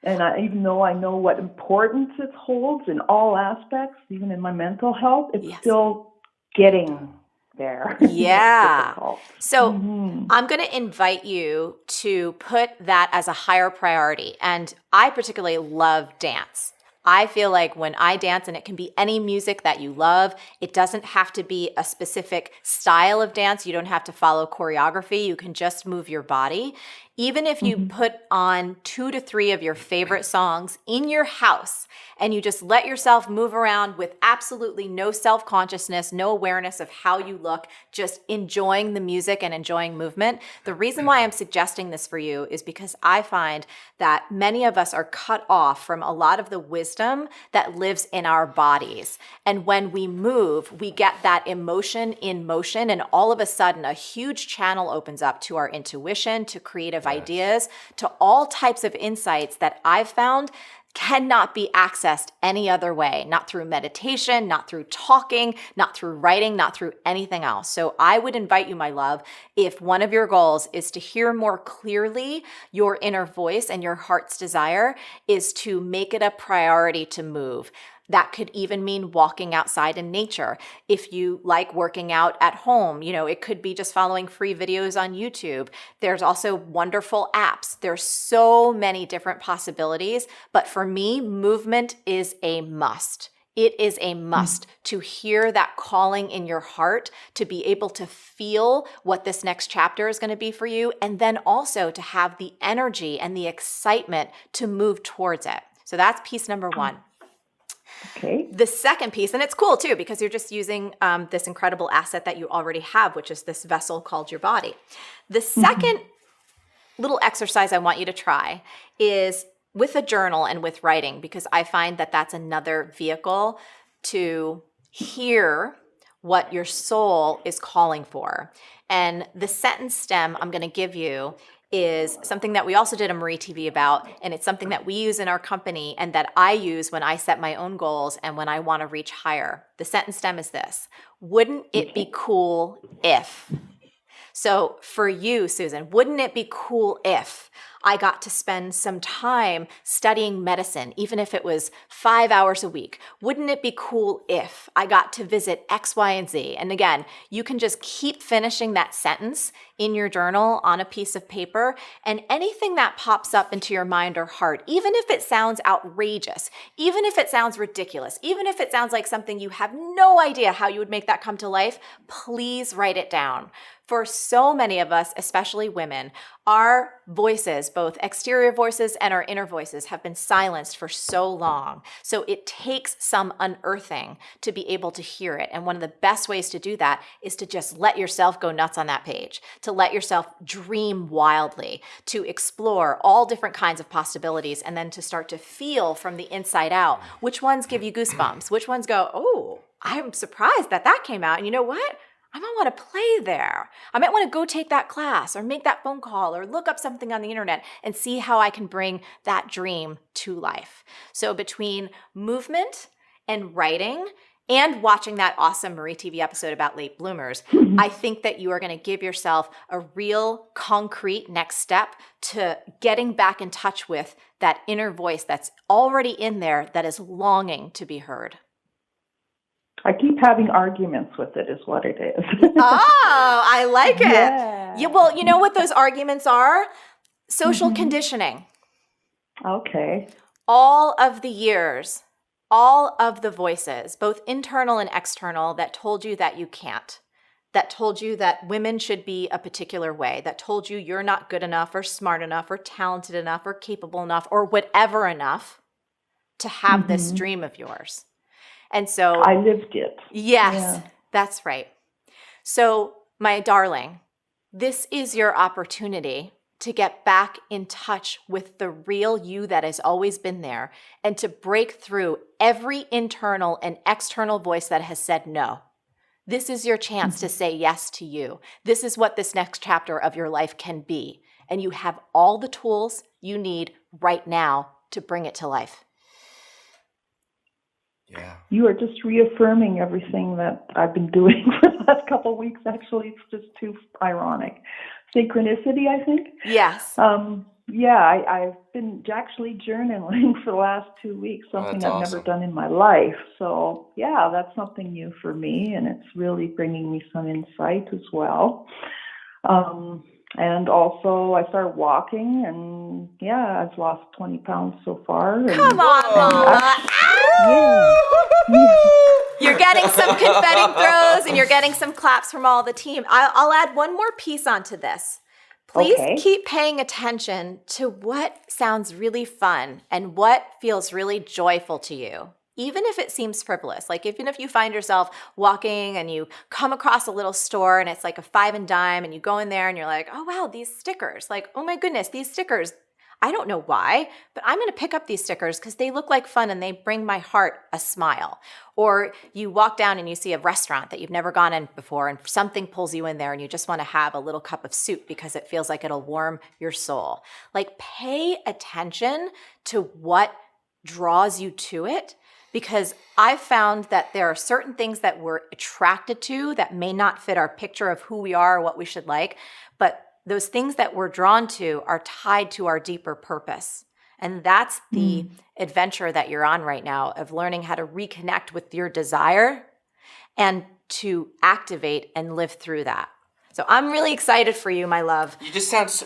E: And even though I know what importance it holds in all aspects, even in my mental health, it's still getting there.
A: Yeah. So I'm going to invite you to put that as a higher priority. And I particularly love dance. I feel like when I dance, and it can be any music that you love, it doesn't have to be a specific style of dance. You don't have to follow choreography. You can just move your body. Even if you put on 2 to 3 of your favorite songs in your house and you just let yourself move around with absolutely no self-consciousness, no awareness of how you look, just enjoying the music and enjoying movement. The reason why I'm suggesting this for you is because I find that many of us are cut off from a lot of the wisdom that lives in our bodies. And when we move, we get that emotion in motion, and all of a sudden a huge channel opens up to our intuition, to creative ideas, to all types of insights that I've found cannot be accessed any other way, not through meditation, not through talking, not through writing, not through anything else. So I would invite you, my love, if one of your goals is to hear more clearly your inner voice and your heart's desire, is to make it a priority to move. That could even mean walking outside in nature. If you like working out at home, it could be just following free videos on YouTube. There's also wonderful apps. There's so many different possibilities. But for me, movement is a must. It is a must to hear that calling in your heart, to be able to feel what this next chapter is going to be for you, and then also to have the energy and the excitement to move towards it. So that's piece number 1.
E: Okay.
A: The second piece, and it's cool too, because you're just using this incredible asset that you already have, which is this vessel called your body. The second little exercise I want you to try is with a journal and with writing, because I find that that's another vehicle to hear what your soul is calling for. And the sentence stem I'm going to give you is something that we also did a Marie TV about, and it's something that we use in our company and that I use when I set my own goals and when I want to reach higher. The sentence stem is this: wouldn't it be cool if? So for you, Susan, wouldn't it be cool if I got to spend some time studying medicine, even if it was 5 hours a week? Wouldn't it be cool if I got to visit X, Y, and Z? And again, you can just keep finishing that sentence in your journal on a piece of paper, and anything that pops up into your mind or heart, even if it sounds outrageous, even if it sounds ridiculous, even if it sounds like something you have no idea how you would make that come to life, please write it down. For so many of us, especially women, our voices, both exterior voices and our inner voices, have been silenced for so long. So it takes some unearthing to be able to hear it. And one of the best ways to do that is to just let yourself go nuts on that page, to let yourself dream wildly, to explore all different kinds of possibilities, and then to start to feel from the inside out which ones give you goosebumps, which ones go, oh, I'm surprised that came out. And you know what? I might want to play there. I might want to go take that class or make that phone call or look up something on the internet and see how I can bring that dream to life. So between movement and writing and watching that awesome Marie TV episode about late bloomers, I think that you are going to give yourself a real concrete next step to getting back in touch with that inner voice that's already in there that is longing to be heard.
E: I keep having arguments with it is what it is.
A: Oh, I like it.
E: Yeah.
A: Well, you know what those arguments are? Social conditioning.
E: Okay.
A: All of the years, all of the voices, both internal and external, that told you that you can't, that told you that women should be a particular way, that told you you're not good enough or smart enough or talented enough or capable enough or whatever enough to have this dream of yours. And so
E: I lived it.
A: Yes,
E: Yeah.
A: That's right. So, my darling, this is your opportunity to get back in touch with the real you that has always been there and to break through every internal and external voice that has said no. This is your chance to say yes to you. This is what this next chapter of your life can be. And you have all the tools you need right now to bring it to life.
C: Yeah.
E: You are just reaffirming everything that I've been doing for the last couple of weeks. Actually, it's just too ironic. Synchronicity, I think.
A: Yes.
E: I've been actually journaling for the last 2 weeks, something
C: that's
E: I've
C: awesome.
E: never done in my life. So, yeah, that's something new for me, and it's really bringing me some insight as well. And also, I started walking, and I've lost 20 pounds so far.
A: Come on, Mama. You're getting some confetti throws and you're getting some claps from all the team. I'll add one more piece onto this. Please keep paying attention to what sounds really fun and what feels really joyful to you. Even if it seems frivolous, like even if you find yourself walking and you come across a little store and it's like a 5 and dime and you go in there and you're like, oh, wow, these stickers, like, oh my goodness, these stickers. I don't know why, but I'm going to pick up these stickers because they look like fun and they bring my heart a smile. Or you walk down and you see a restaurant that you've never gone in before and something pulls you in there and you just want to have a little cup of soup because it feels like it'll warm your soul. Like, pay attention to what draws you to it, because I've found that there are certain things that we're attracted to that may not fit our picture of who we are or what we should like, but those things that we're drawn to are tied to our deeper purpose. And that's the adventure that you're on right now, of learning how to reconnect with your desire and to activate and live through that. So I'm really excited for you, my love.
C: She sounds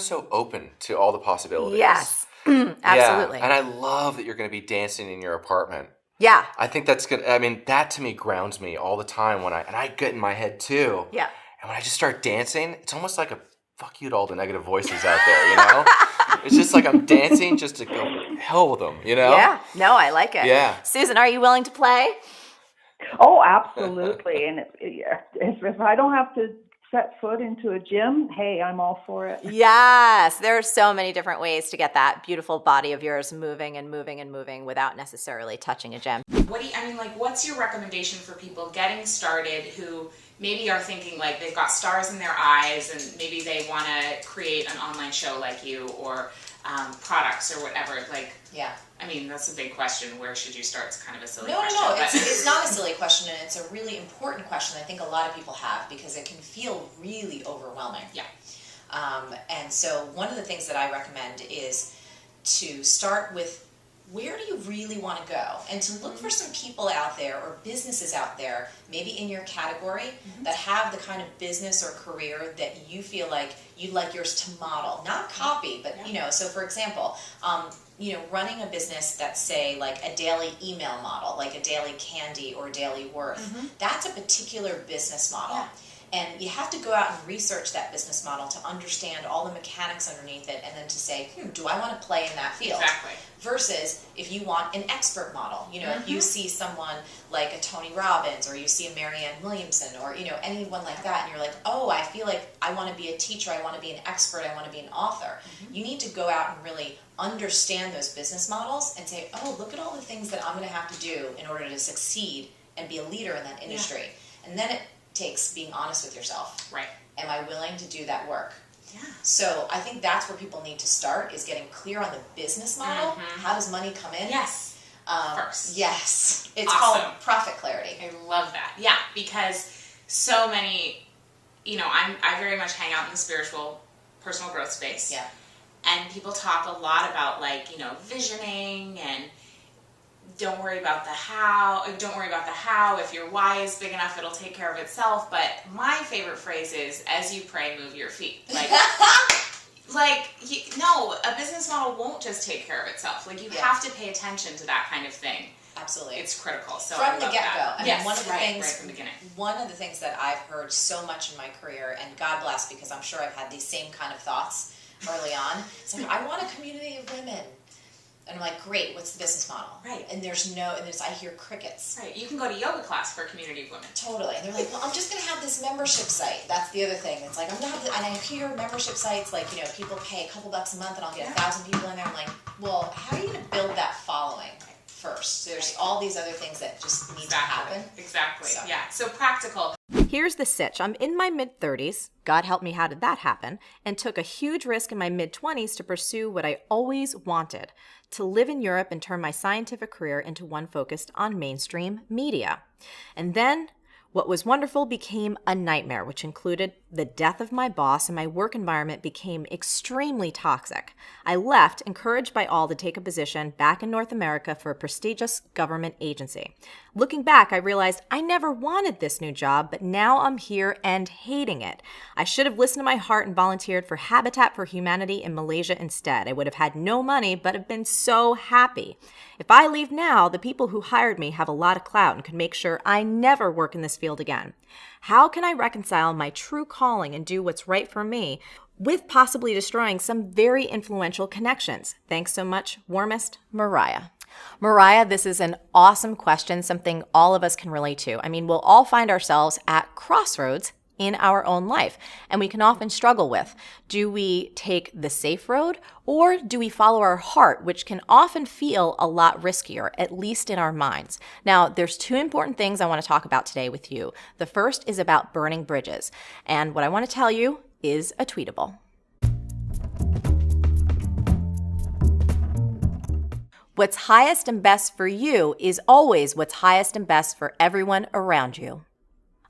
C: so open to all the possibilities.
A: Yes, absolutely.
C: Yeah. And I love that you're going to be dancing in your apartment.
A: Yeah.
C: I think that's good. I mean, that to me grounds me all the time and I get in my head too.
A: Yeah.
C: And when I just start dancing, it's almost like a fuck you to all the negative voices out there, you know? It's just like I'm dancing just to go hell with them, you know?
A: Yeah. No, I like it.
C: Yeah.
A: Susan, are you willing to play?
E: Oh, absolutely. And if I don't have to set foot into a gym, hey, I'm all for it.
A: Yes. There are so many different ways to get that beautiful body of yours moving and moving and moving without necessarily touching a gym.
F: what's your recommendation for people getting started who maybe are thinking like they've got stars in their eyes and maybe they want to create an online show like you or products or whatever? Like,
G: yeah.
F: I mean, that's a big question. Where should you start? It's kind of a silly
G: No,
F: question.
G: no,
F: but
G: it's not a silly question, and it's a really important question I think a lot of people have because it can feel really overwhelming.
F: Yeah.
G: And so one of the things that I recommend is to start with where do you really want to go, and to look for some people out there or businesses out there, maybe in your category, that have the kind of business or career that you feel like you'd like yours to model, not copy, but so for example, running a business that's say like a daily email model, like a daily candy or daily worth, that's a particular business model.
F: Yeah.
G: And you have to go out and research that business model to understand all the mechanics underneath it, and then to say, do I want to play in that field?
F: Exactly.
G: Versus if you want an expert model, if you see someone like a Tony Robbins, or you see a Marianne Williamson, or anyone like that, and you're like, oh, I feel like I want to be a teacher, I want to be an expert, I want to be an author. You need to go out and really understand those business models and say, oh, look at all the things that I'm going to have to do in order to succeed and be a leader in that industry. And then it takes being honest with yourself.
F: Right.
G: Am I willing to do that work?
F: Yeah.
G: So I think that's where people need to start, is getting clear on the business model. How does money come in?
F: Yes. First.
G: Yes. It's
F: Awesome.
G: called profit clarity.
F: I love that. Yeah, because so many, I very much hang out in the spiritual, personal growth space.
G: Yeah.
F: And people talk a lot about visioning and don't worry about the how. If your why is big enough, it'll take care of itself. But my favorite phrase is, as you pray, move your feet. No, a business model won't just take care of itself. You have to pay attention to that kind of thing.
G: Absolutely.
F: It's critical. So
G: from the get-go.
F: Yes,
G: one of the things,
F: right from the beginning.
G: One of the things that I've heard so much in my career, and God bless, because I'm sure I've had these same kind of thoughts early on. It's like, I want a community of women. And I'm like, great, what's the business model?
F: Right.
G: And I hear crickets.
F: Right. You can go to yoga class for a community of women.
G: Totally. And they're like, well, I'm just going to have this membership site. That's the other thing. It's like, I'm going to have and I hear membership sites, people pay a couple bucks a month and I'll get 1,000 people in there. I'm like, well, how are you going to build that following first? There's all these other things that just need to happen.
F: Exactly.
G: So.
F: Yeah. So practical.
A: Here's the sitch. I'm in my mid-30s. God help me, how did that happen? And took a huge risk in my mid-20s to pursue what I always wanted, to live in Europe and turn my scientific career into one focused on mainstream media. And then what was wonderful became a nightmare, which included the death of my boss, and my work environment became extremely toxic. I left, encouraged by all to take a position back in North America for a prestigious government agency. Looking back, I realized I never wanted this new job, but now I'm here and hating it. I should have listened to my heart and volunteered for Habitat for Humanity in Malaysia instead. I would have had no money, but have been so happy. If I leave now, the people who hired me have a lot of clout and could make sure I never work in this field again. How can I reconcile my true calling and do what's right for me with possibly destroying some very influential connections? Thanks so much, warmest, Mariah. Mariah, this is an awesome question, something all of us can relate to. I mean, we'll all find ourselves at crossroads in our own life, and we can often struggle with, do we take the safe road or do we follow our heart, which can often feel a lot riskier, at least in our minds? Now, there's two important things I want to talk about today with you. The first is about burning bridges, and what I want to tell you is a tweetable. What's highest and best for you is always what's highest and best for everyone around you.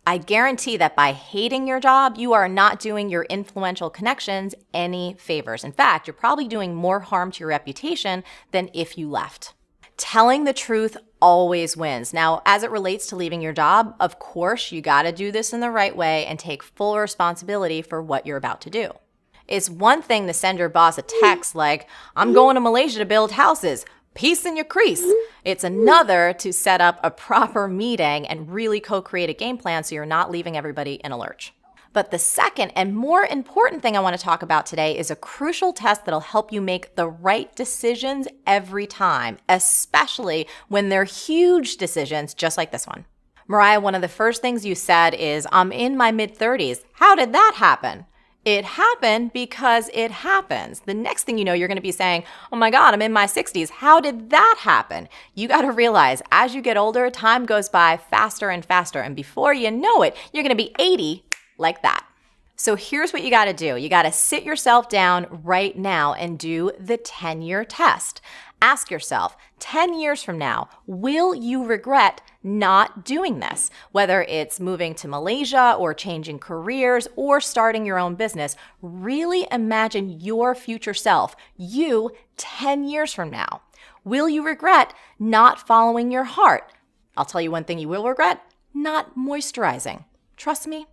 A: I guarantee that by hating your job, you are not doing your influential connections any favors. In fact, you're probably doing more harm to your reputation than if you left. Telling the truth always wins. Now, as it relates to leaving your job, of course, you got to do this in the right way and take full responsibility for what you're about to do. It's one thing to send your boss a text like, I'm going to Malaysia to build houses. Peace in your crease. It's another to set up a proper meeting and really co-create a game plan so you're not leaving everybody in a lurch. But the second and more important thing I want to talk about today is a crucial test that'll help you make the right decisions every time, especially when they're huge decisions just like this one. Mariah, one of the first things you said is, I'm in my mid-30s. How did that happen? It happened because it happens. The next thing you know, you're going to be saying, oh my God, I'm in my 60s. How did that happen? You got to realize as you get older, time goes by faster and faster. And before you know it, you're going to be 80 like that. So here's what you got to do. You got to sit yourself down right now and do the 10-year test. Ask yourself, 10 years from now, will you regret not doing this? Whether it's moving to Malaysia or changing careers or starting your own business, really imagine your future self, you 10 years from now. Will you regret not following your heart? I'll tell you one thing you will regret, not moisturizing. Trust me,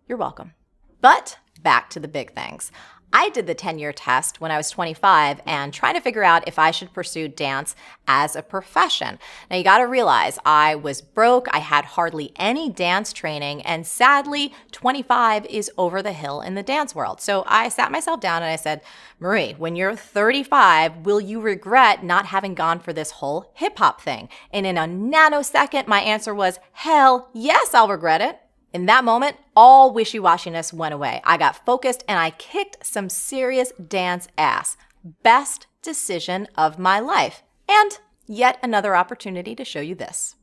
A: you're welcome. But back to the big things. I did the 10-year test when I was 25 and trying to figure out if I should pursue dance as a profession. Now, you got to realize I was broke. I had hardly any dance training. And sadly, 25 is over the hill in the dance world. So I sat myself down and I said, Marie, when you're 35, will you regret not having gone for this whole hip hop thing? And in a nanosecond, my answer was, hell yes, I'll regret it. In that moment, all wishy-washiness went away. I got focused and I kicked some serious dance ass. Best decision of my life. And yet another opportunity to show you this.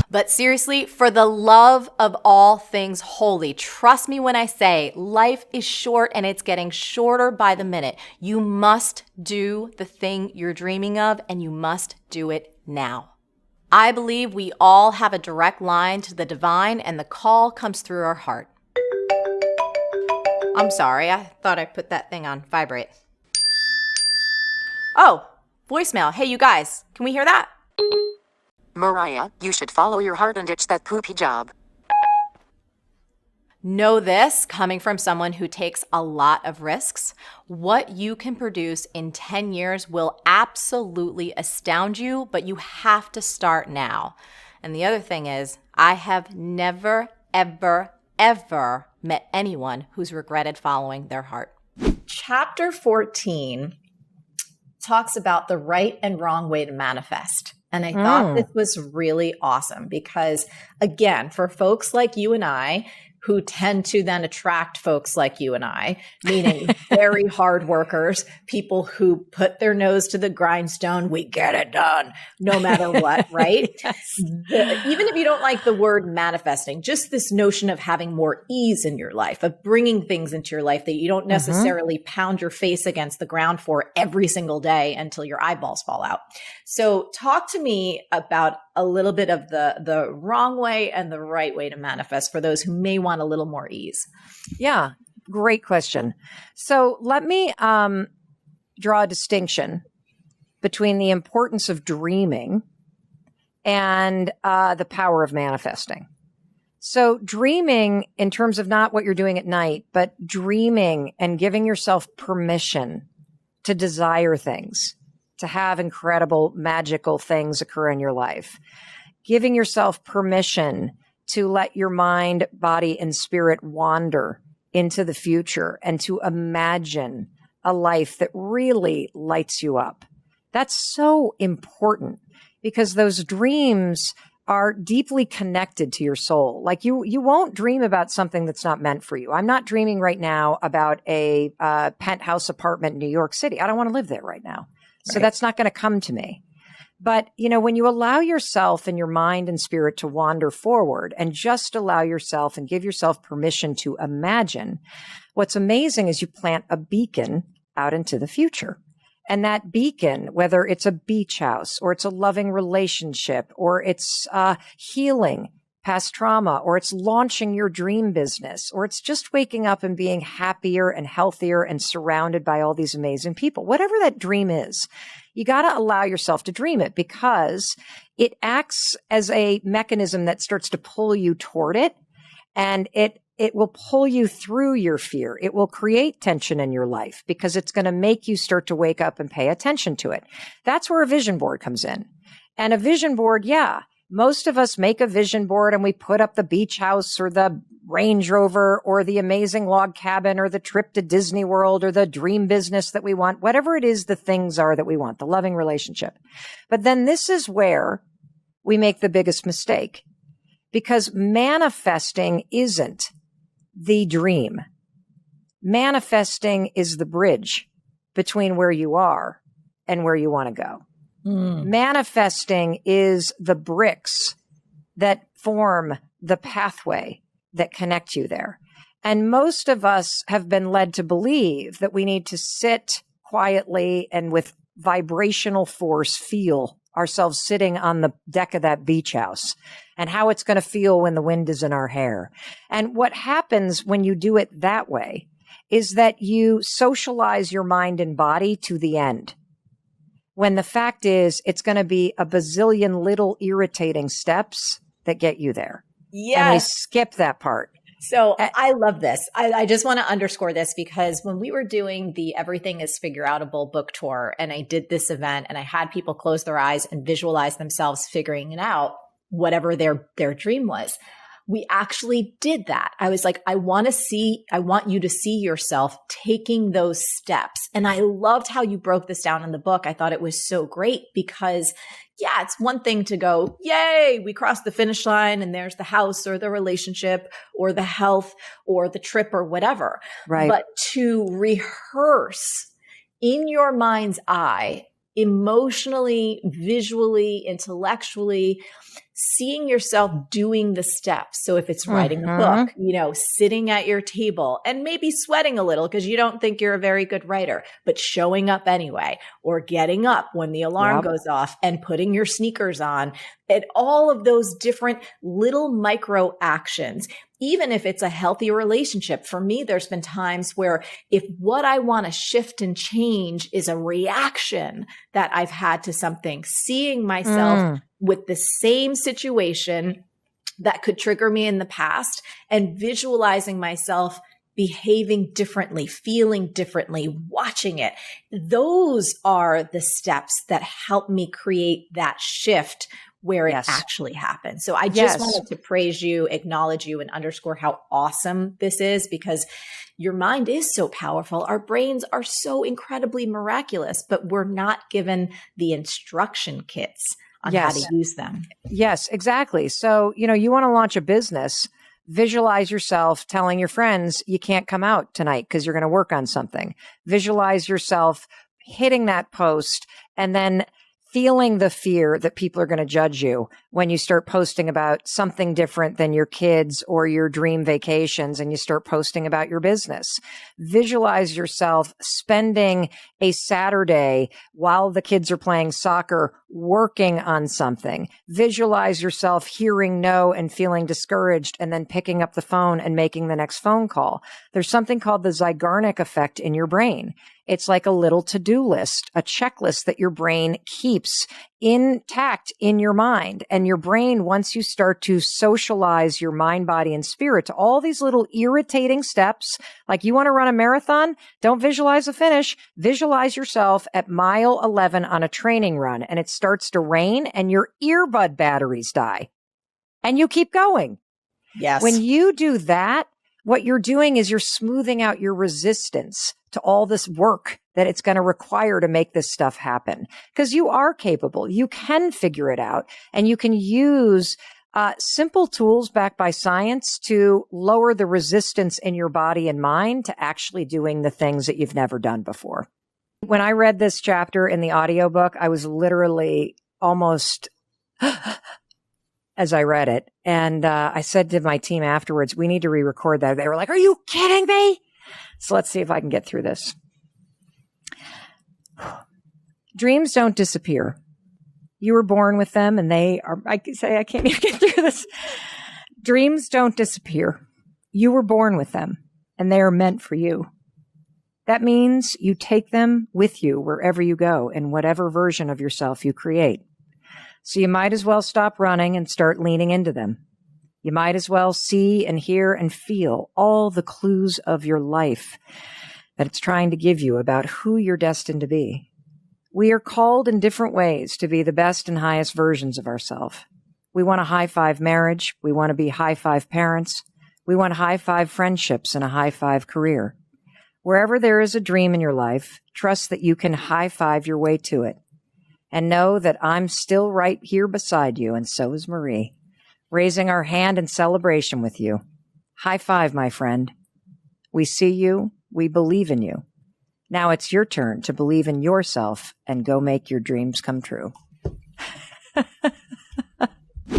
A: But seriously, for the love of all things holy, trust me when I say life is short and it's getting shorter by the minute. You must do the thing you're dreaming of and you must do it now. I believe we all have a direct line to the divine and the call comes through our heart. I'm sorry, I thought I put that thing on vibrate. Oh, voicemail. Hey, you guys, can we hear that?
H: Mariah, you should follow your heart and ditch that poopy job.
A: Know this, coming from someone who takes a lot of risks, what you can produce in 10 years will absolutely astound you, but you have to start now. And the other thing is, I have never, ever, ever met anyone who's regretted following their heart. Chapter 14 talks about the right and wrong way to manifest. And I thought this was really awesome because, again, for folks like you and I, who tend to then attract folks like you and I, meaning very hard workers, people who put their nose to the grindstone, we get it done, no matter what, right? Even if you don't like the word manifesting, just this notion of having more ease in your life, of bringing things into your life that you don't necessarily pound your face against the ground for every single day until your eyeballs fall out. So talk to me about a little bit of the wrong way and the right way to manifest for those who may want a little more ease.
I: Yeah, great question. So let me draw a distinction between the importance of dreaming and the power of manifesting. So dreaming in terms of not what you're doing at night, but dreaming and giving yourself permission to desire things, to have incredible, magical things occur in your life. Giving yourself permission to let your mind, body, and spirit wander into the future and to imagine a life that really lights you up. That's so important because those dreams are deeply connected to your soul. Like you won't dream about something that's not meant for you. I'm not dreaming right now about a penthouse apartment in New York City. I don't want to live there right now. So that's not going to come to me. But, you know, when you allow yourself and your mind and spirit to wander forward and just allow yourself and give yourself permission to imagine, what's amazing is you plant a beacon out into the future. And that beacon, whether it's a beach house or it's a loving relationship or it's healing past trauma or it's launching your dream business or it's just waking up and being happier and healthier and surrounded by all these amazing people, whatever that dream is, you got to allow yourself to dream it because it acts as a mechanism that starts to pull you toward it and it will pull you through your fear. It will create tension in your life because it's going to make you start to wake up and pay attention to it. That's where a vision board comes in. And a vision board, yeah, most of us make a vision board and we put up the beach house or the Range Rover or the amazing log cabin or the trip to Disney World or the dream business that we want, whatever it is the things are that we want, the loving relationship. But then this is where we make the biggest mistake. because manifesting isn't the dream. Manifesting is the bridge between where you are and where you want to go. Manifesting is the bricks that form the pathway that connect you there. And most of us have been led to believe that we need to sit quietly and with vibrational force feel ourselves sitting on the deck of that beach house and how it's going to feel when the wind is in our hair. And what happens when you do it that way is that you socialize your mind and body to the end. When the fact is, it's going to be a bazillion little irritating steps that get you there.
A: Yes.
I: And we skip that part.
A: So I love this. I just want to underscore this because when we were doing the Everything is Figure Outable book tour and I did this event and I had people close their eyes and visualize themselves figuring it out, whatever their dream was, we actually did that. I was like, I want you to see yourself taking those steps. And I loved how you broke this down in the book. I thought it was so great because yeah, it's one thing to go, yay, we crossed the finish line and there's the house or the relationship or the health or the trip or whatever.
I: Right.
A: But to rehearse in your mind's eye, emotionally, visually, intellectually, seeing yourself doing the steps. So if it's writing a book, sitting at your table and maybe sweating a little because you don't think you're a very good writer, but showing up anyway, or getting up when the alarm goes off and putting your sneakers on, and all of those different little micro actions. Even if it's a healthy relationship, for me, there's been times where if what I want to shift and change is a reaction that I've had to something, seeing myself with the same situation that could trigger me in the past and visualizing myself behaving differently, feeling differently, watching it. Those are the steps that help me create that shift where it actually happens. So I just wanted to praise you, acknowledge you, and underscore how awesome this is because your mind is so powerful. Our brains are so incredibly miraculous, but we're not given the instruction kits on how to use them.
I: Yes, exactly. So, you want to launch a business, visualize yourself telling your friends you can't come out tonight because you're going to work on something. Visualize yourself hitting that post and then feeling the fear that people are going to judge you when you start posting about something different than your kids or your dream vacations and you start posting about your business. Visualize yourself spending a Saturday while the kids are playing soccer working on something. Visualize yourself hearing no and feeling discouraged and then picking up the phone and making the next phone call. There's something called the Zeigarnik effect in your brain. It's like a little to-do list, a checklist that your brain keeps intact in your mind. And your brain, once you start to socialize your mind, body, and spirit to all these little irritating steps, like you want to run a marathon, don't visualize a finish. Visualize yourself at mile 11 on a training run, and it starts to rain and your earbud batteries die. And you keep going.
A: Yes.
I: When you do that, what you're doing is you're smoothing out your resistance to all this work that it's going to require to make this stuff happen. Because you are capable. You can figure it out. And you can use simple tools backed by science to lower the resistance in your body and mind to actually doing the things that you've never done before. When I read this chapter in the audiobook, I was literally almost as I read it. And I said to my team afterwards, we need to re-record that. They were like, are you kidding me? So let's see if I can get through this. Dreams don't disappear. You were born with them and they are, I can't even get through this. Dreams don't disappear. You were born with them and they are meant for you. That means you take them with you wherever you go in whatever version of yourself you create. So you might as well stop running and start leaning into them. You might as well see and hear and feel all the clues of your life that it's trying to give you about who you're destined to be. We are called in different ways to be the best and highest versions of ourselves. We want a high-five marriage. We want to be high-five parents. We want high-five friendships and a high-five career. Wherever there is a dream in your life, trust that you can high-five your way to it. And know that I'm still right here beside you, and so is Marie. raising our hand in celebration with you. High five, my friend. We see you. We believe in you. Now it's your turn to believe in yourself and go make your dreams come true.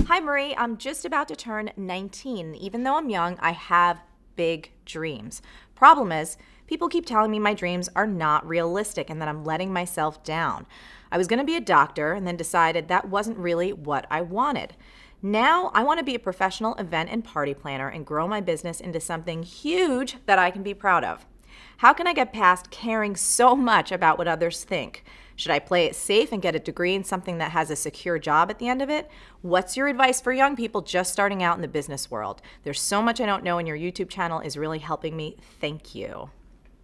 A: Hi, Marie. I'm just about to turn 19. Even though I'm young, I have big dreams. Problem is, people keep telling me my dreams are not realistic and that I'm letting myself down. I was going to be a doctor and then decided that wasn't really what I wanted. Now I want to be a professional event and party planner and grow my business into something huge that I can be proud of. How can I get past caring so much about what others think? Should I play it safe and get a degree in something that has a secure job at the end of it? What's your advice for young people just starting out in the business world? There's so much I don't know, and your YouTube channel is really helping me. Thank you.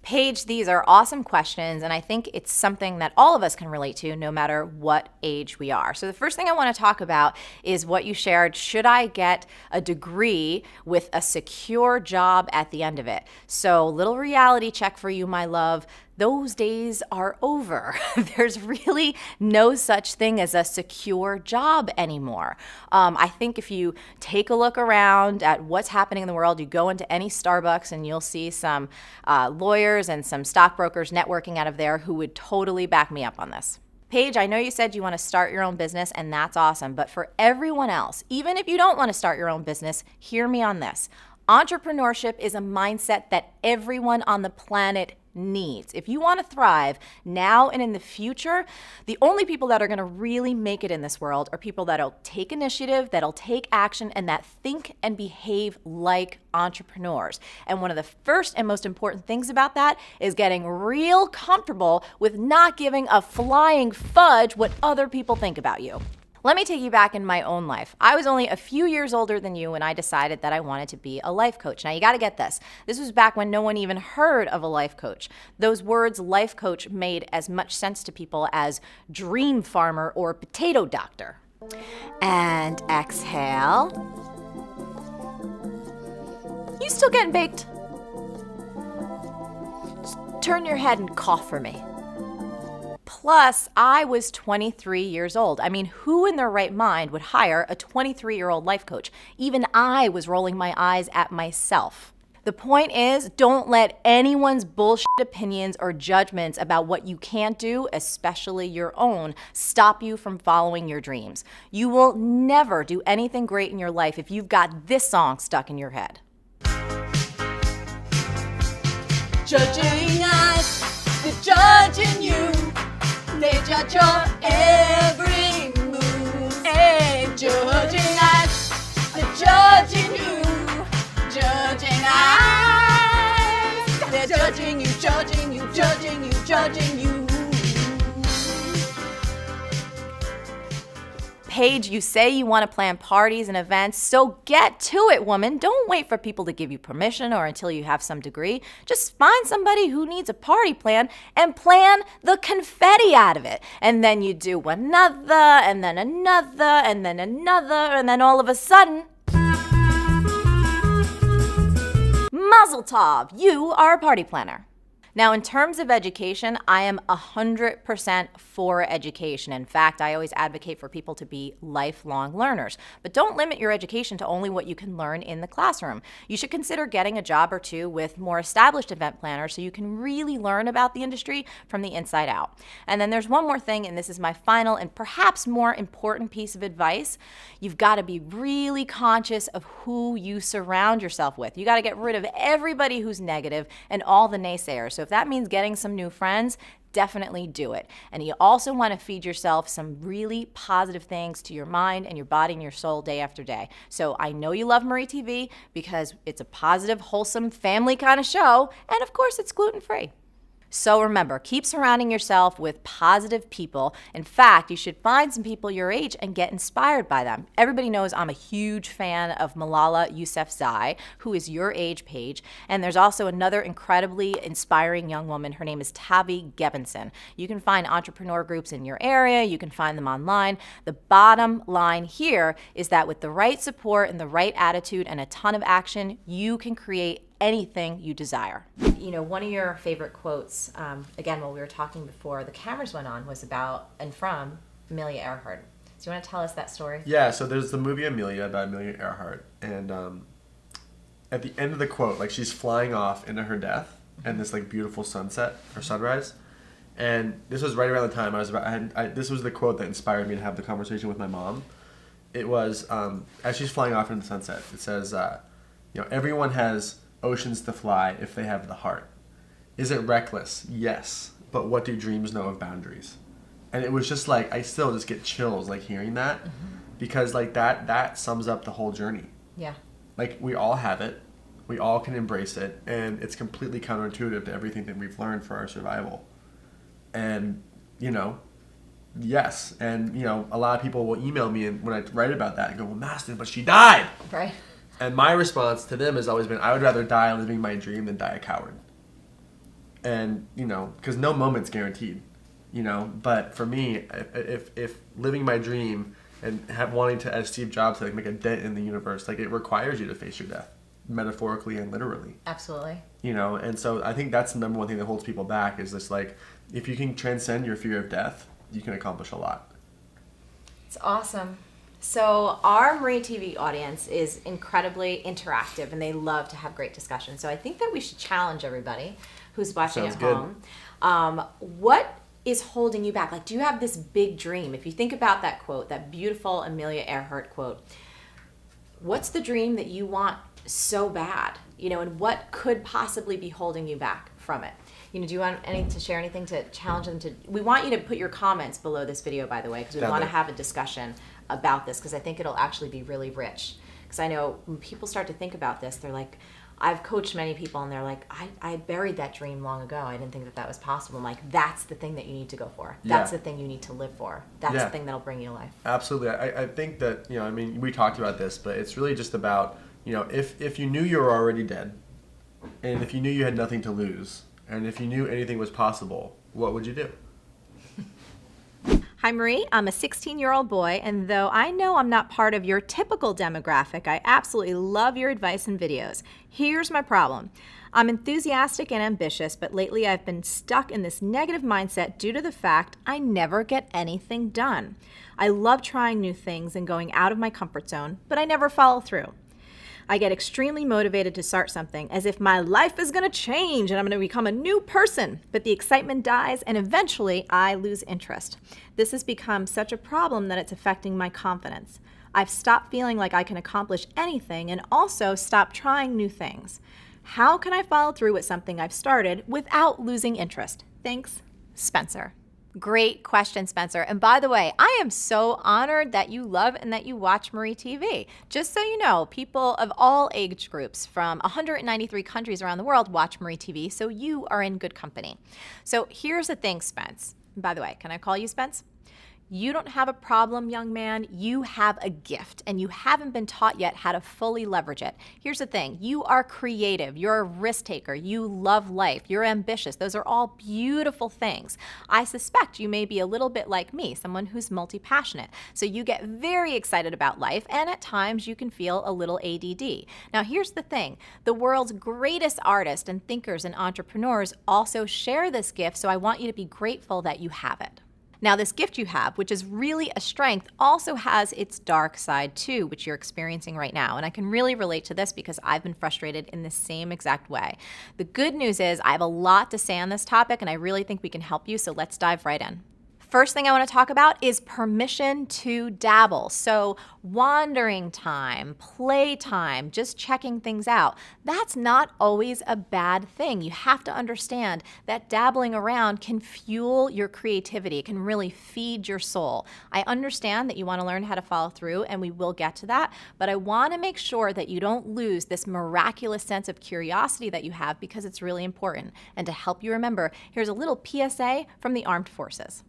A: Paige, these are awesome questions, and I think it's something that all of us can relate to no matter what age we are. So the first thing I want to talk about is what you shared. Should I get a degree with a secure job at the end of it? So little reality check for you, my love. Those days are over. There's really no such thing as a secure job anymore. I think if you take a look around at what's happening in the world, you go into any Starbucks and you'll see some lawyers and some stockbrokers networking out of there who would totally back me up on this. Paige, I know you said you want to start your own business, and that's awesome. But for everyone else, even if you don't want to start your own business, hear me on this. Entrepreneurship is a mindset that everyone on the planet needs. If you want to thrive now and in the future, the only people that are going to really make it in this world are people that'll take initiative, that'll take action, and that think and behave like entrepreneurs. And one of the first and most important things about that is getting real comfortable with not giving a flying fudge what other people think about you. Let me take you back in my own life. I was only a few years older than you when I decided that I wanted to be a life coach. Now, you got to get this. This was back when no one even heard of a life coach. Those words, life coach, made as much sense to people as dream farmer or potato doctor. And exhale. You still getting baked? Just turn your head and cough for me. Plus, I was 23 years old. I mean, who in their right mind would hire a 23-year-old life coach? Even I was rolling my eyes at myself. The point is, don't let anyone's bullshit opinions or judgments about what you can't do, especially your own, stop you from following your dreams. You will never do anything great in your life if you've got this song stuck in your head.
J: Judging eyes, they're judging you. They judge your every move. Hey, judging eyes, they're judging you. Judging eyes, they're judging you, judging you, judging you, judging you.
A: Paige, you say you want to plan parties and events, so get to it, woman. Don't wait for people to give you permission or until you have some degree. Just find somebody who needs a party plan and plan the confetti out of it. And then you do another, and then another, and then another, and then all of a sudden, Mazel tov, you are a party planner. Now, in terms of education, I am 100% for education. In fact, I always advocate for people to be lifelong learners. But don't limit your education to only what you can learn in the classroom. You should consider getting a job or two with more established event planners so you can really learn about the industry from the inside out. And then there's one more thing, and this is my final and perhaps more important piece of advice. You've got to be really conscious of who you surround yourself with. You got to get rid of everybody who's negative and all the naysayers. So if that means getting some new friends, definitely do it. And you also want to feed yourself some really positive things to your mind and your body and your soul day after day. So I know you love Marie TV because it's a positive, wholesome, family kind of show. And of course, it's gluten-free. So remember, keep surrounding yourself with positive people. In fact, you should find some people your age and get inspired by them. Everybody knows I'm a huge fan of Malala Yousafzai, who is your age, Paige. And there's also another incredibly inspiring young woman. Her name is Tavi Gevinson. You can find entrepreneur groups in your area. You can find them online. The bottom line here is that with the right support and the right attitude and a ton of action, you can create anything you desire. You know, one of your favorite quotes, again, while we were talking before the cameras went on, was about and from Amelia Earhart. you want to tell us that story?
K: Yeah, so there's the movie Amelia about Amelia Earhart, and at the end of the quote, like she's flying off into her death, and this like beautiful sunset or sunrise, and this was right around the time this was the quote that inspired me to have the conversation with my mom. It was as she's flying off into the sunset. It says, everyone has oceans to fly if they have the heart. Is it reckless? Yes, but what do dreams know of boundaries? And it was just like I still just get chills like hearing that, because like that sums up the whole journey.
A: Yeah.
K: Like we all have it, we all can embrace it, and it's completely counterintuitive to everything that we've learned for our survival. And yes, and a lot of people will email me and when I write about that and go, well, Mastin, but she died.
A: Right.
K: And my response to them has always been, I would rather die living my dream than die a coward. And because no moment's guaranteed. But for me, if living my dream and wanting to, as Steve Jobs said, like, make a dent in the universe, like it requires you to face your death, metaphorically and literally.
A: Absolutely.
K: And so I think that's the number one thing that holds people back is this, like, if you can transcend your fear of death, you can accomplish a lot.
A: It's awesome. So our Marie TV audience is incredibly interactive and they love to have great discussions. So I think that we should challenge everybody who's watching
K: Sounds
A: at
K: good.
A: home. What is holding you back? Like, do you have this big dream? If you think about that quote, that beautiful Amelia Earhart quote, what's the dream that you want so bad? And what could possibly be holding you back from it? Do you want to share anything to challenge them to? We want you to put your comments below this video, by the way, because we want to have a discussion about this, because I think it'll actually be really rich. Because I know when people start to think about this, they're like, I've coached many people and they're like, I buried that dream long ago. I didn't think that was possible. I'm like, that's the thing that you need to go for. That's the thing you need to live for. That's the thing that'll bring you life.
K: Absolutely. I think that, we talked about this, but it's really just about, if you knew you were already dead, and if you knew you had nothing to lose, and if you knew anything was possible, what would you do?
A: Hi, Marie. I'm a 16-year-old boy, and though I know I'm not part of your typical demographic, I absolutely love your advice and videos. Here's my problem. I'm enthusiastic and ambitious, but lately I've been stuck in this negative mindset due to the fact I never get anything done. I love trying new things and going out of my comfort zone, but I never follow through. I get extremely motivated to start something as if my life is going to change and I'm going to become a new person, but the excitement dies and eventually I lose interest. This has become such a problem that it's affecting my confidence. I've stopped feeling like I can accomplish anything and also stopped trying new things. How can I follow through with something I've started without losing interest? Thanks, Spencer. Great question, Spencer. And by the way, I am so honored that you love and that you watch Marie TV. Just so you know, people of all age groups from 193 countries around the world watch Marie TV, so you are in good company. So here's the thing, Spence. By the way, can I call you Spence? You don't have a problem, young man. You have a gift, and you haven't been taught yet how to fully leverage it. Here's the thing. You are creative. You're a risk taker. You love life. You're ambitious. Those are all beautiful things. I suspect you may be a little bit like me, someone who's multi-passionate. So you get very excited about life, and at times you can feel a little ADD. Now, here's the thing. The world's greatest artists and thinkers and entrepreneurs also share this gift, so I want you to be grateful that you have it. Now, this gift you have, which is really a strength, also has its dark side too, which you're experiencing right now. And I can really relate to this because I've been frustrated in the same exact way. The good news is I have a lot to say on this topic, and I really think we can help you, so let's dive right in. First thing I want to talk about is permission to dabble. So wandering time, play time, just checking things out. That's not always a bad thing. You have to understand that dabbling around can fuel your creativity. It can really feed your soul. I understand that you want to learn how to follow through, and we will get to that, but I want to make sure that you don't lose this miraculous sense of curiosity that you have, because it's really important. And to help you remember, here's a little PSA from the Armed Forces.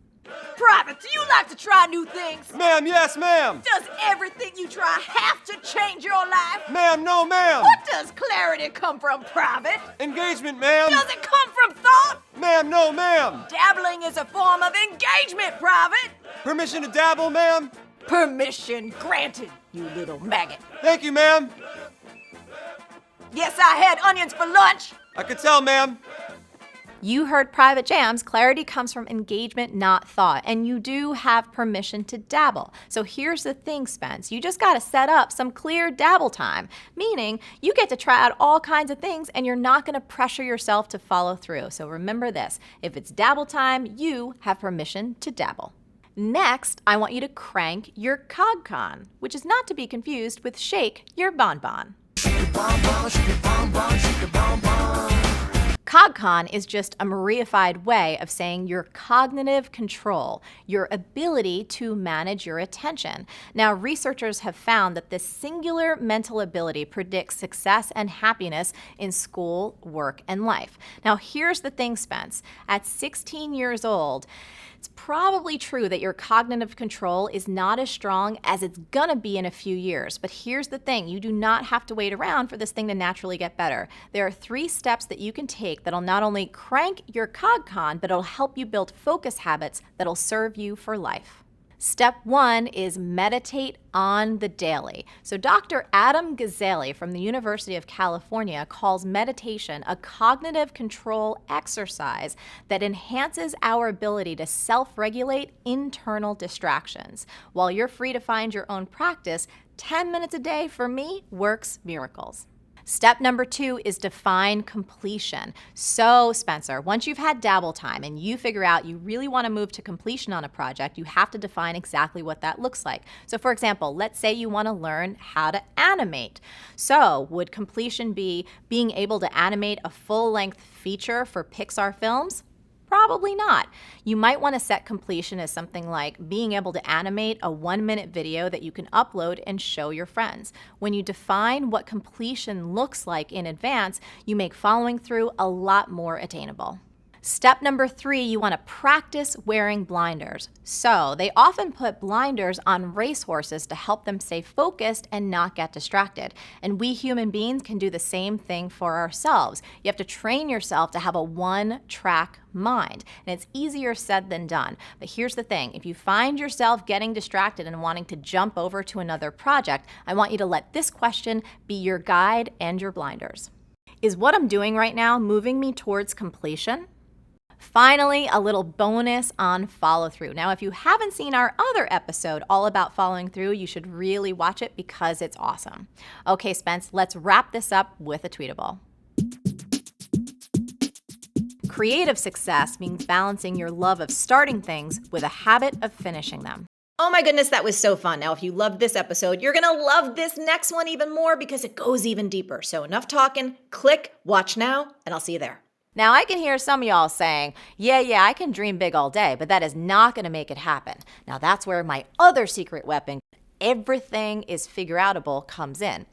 J: Private, do you like to try new things?
L: Ma'am, yes, ma'am.
J: Does everything you try have to change your life?
L: Ma'am, no, ma'am.
J: What does clarity come from, Private?
L: Engagement, ma'am.
J: Does it come from thought?
L: Ma'am, no, ma'am.
J: Dabbling is a form of engagement, Private.
L: Permission to dabble, ma'am?
J: Permission granted, you little maggot.
L: Thank you, ma'am.
J: Yes, I had onions for lunch.
L: I could tell, ma'am.
A: You heard private jams. Clarity comes from engagement, not thought. And you do have permission to dabble. So here's the thing, Spence. You just got to set up some clear dabble time, meaning you get to try out all kinds of things and you're not going to pressure yourself to follow through. So remember this. If it's dabble time, you have permission to dabble. Next, I want you to crank your CogCon, which is not to be confused with shake your bonbon. CogCon is just a Mariaified way of saying your cognitive control, your ability to manage your attention. Now, researchers have found that this singular mental ability predicts success and happiness in school, work, and life. Now, here's the thing, Spence. At 16 years old, it's probably true that your cognitive control is not as strong as it's gonna be in a few years. But here's the thing, you do not have to wait around for this thing to naturally get better. There are 3 steps that you can take that'll not only crank your CogCon, but it'll help you build focus habits that'll serve you for life. Step 1 is meditate on the daily. So Dr. Adam Gazzaley from the University of California calls meditation a cognitive control exercise that enhances our ability to self-regulate internal distractions. While you're free to find your own practice, 10 minutes a day for me works miracles. Step number 2 is define completion. So, Spencer, once you've had dabble time and you figure out you really want to move to completion on a project, you have to define exactly what that looks like. So, for example, let's say you want to learn how to animate. So, would completion be being able to animate a full-length feature for Pixar films? Probably not. You might want to set completion as something like being able to animate a 1-minute video that you can upload and show your friends. When you define what completion looks like in advance, you make following through a lot more attainable. Step number 3, you want to practice wearing blinders. So they often put blinders on racehorses to help them stay focused and not get distracted. And we human beings can do the same thing for ourselves. You have to train yourself to have a one-track mind. And it's easier said than done. But here's the thing, if you find yourself getting distracted and wanting to jump over to another project, I want you to let this question be your guide and your blinders. Is what I'm doing right now moving me towards completion? Finally, a little bonus on follow through. Now, if you haven't seen our other episode all about following through, you should really watch it because it's awesome. Okay, Spence, let's wrap this up with a tweetable. Creative success means balancing your love of starting things with a habit of finishing them. Oh my goodness, that was so fun. Now, if you loved this episode, you're gonna love this next one even more because it goes even deeper. So enough talking, click, watch now, and I'll see you there. Now, I can hear some of y'all saying, yeah, I can dream big all day, but that is not going to make it happen. Now, that's where my other secret weapon, everything is figure outable, comes in.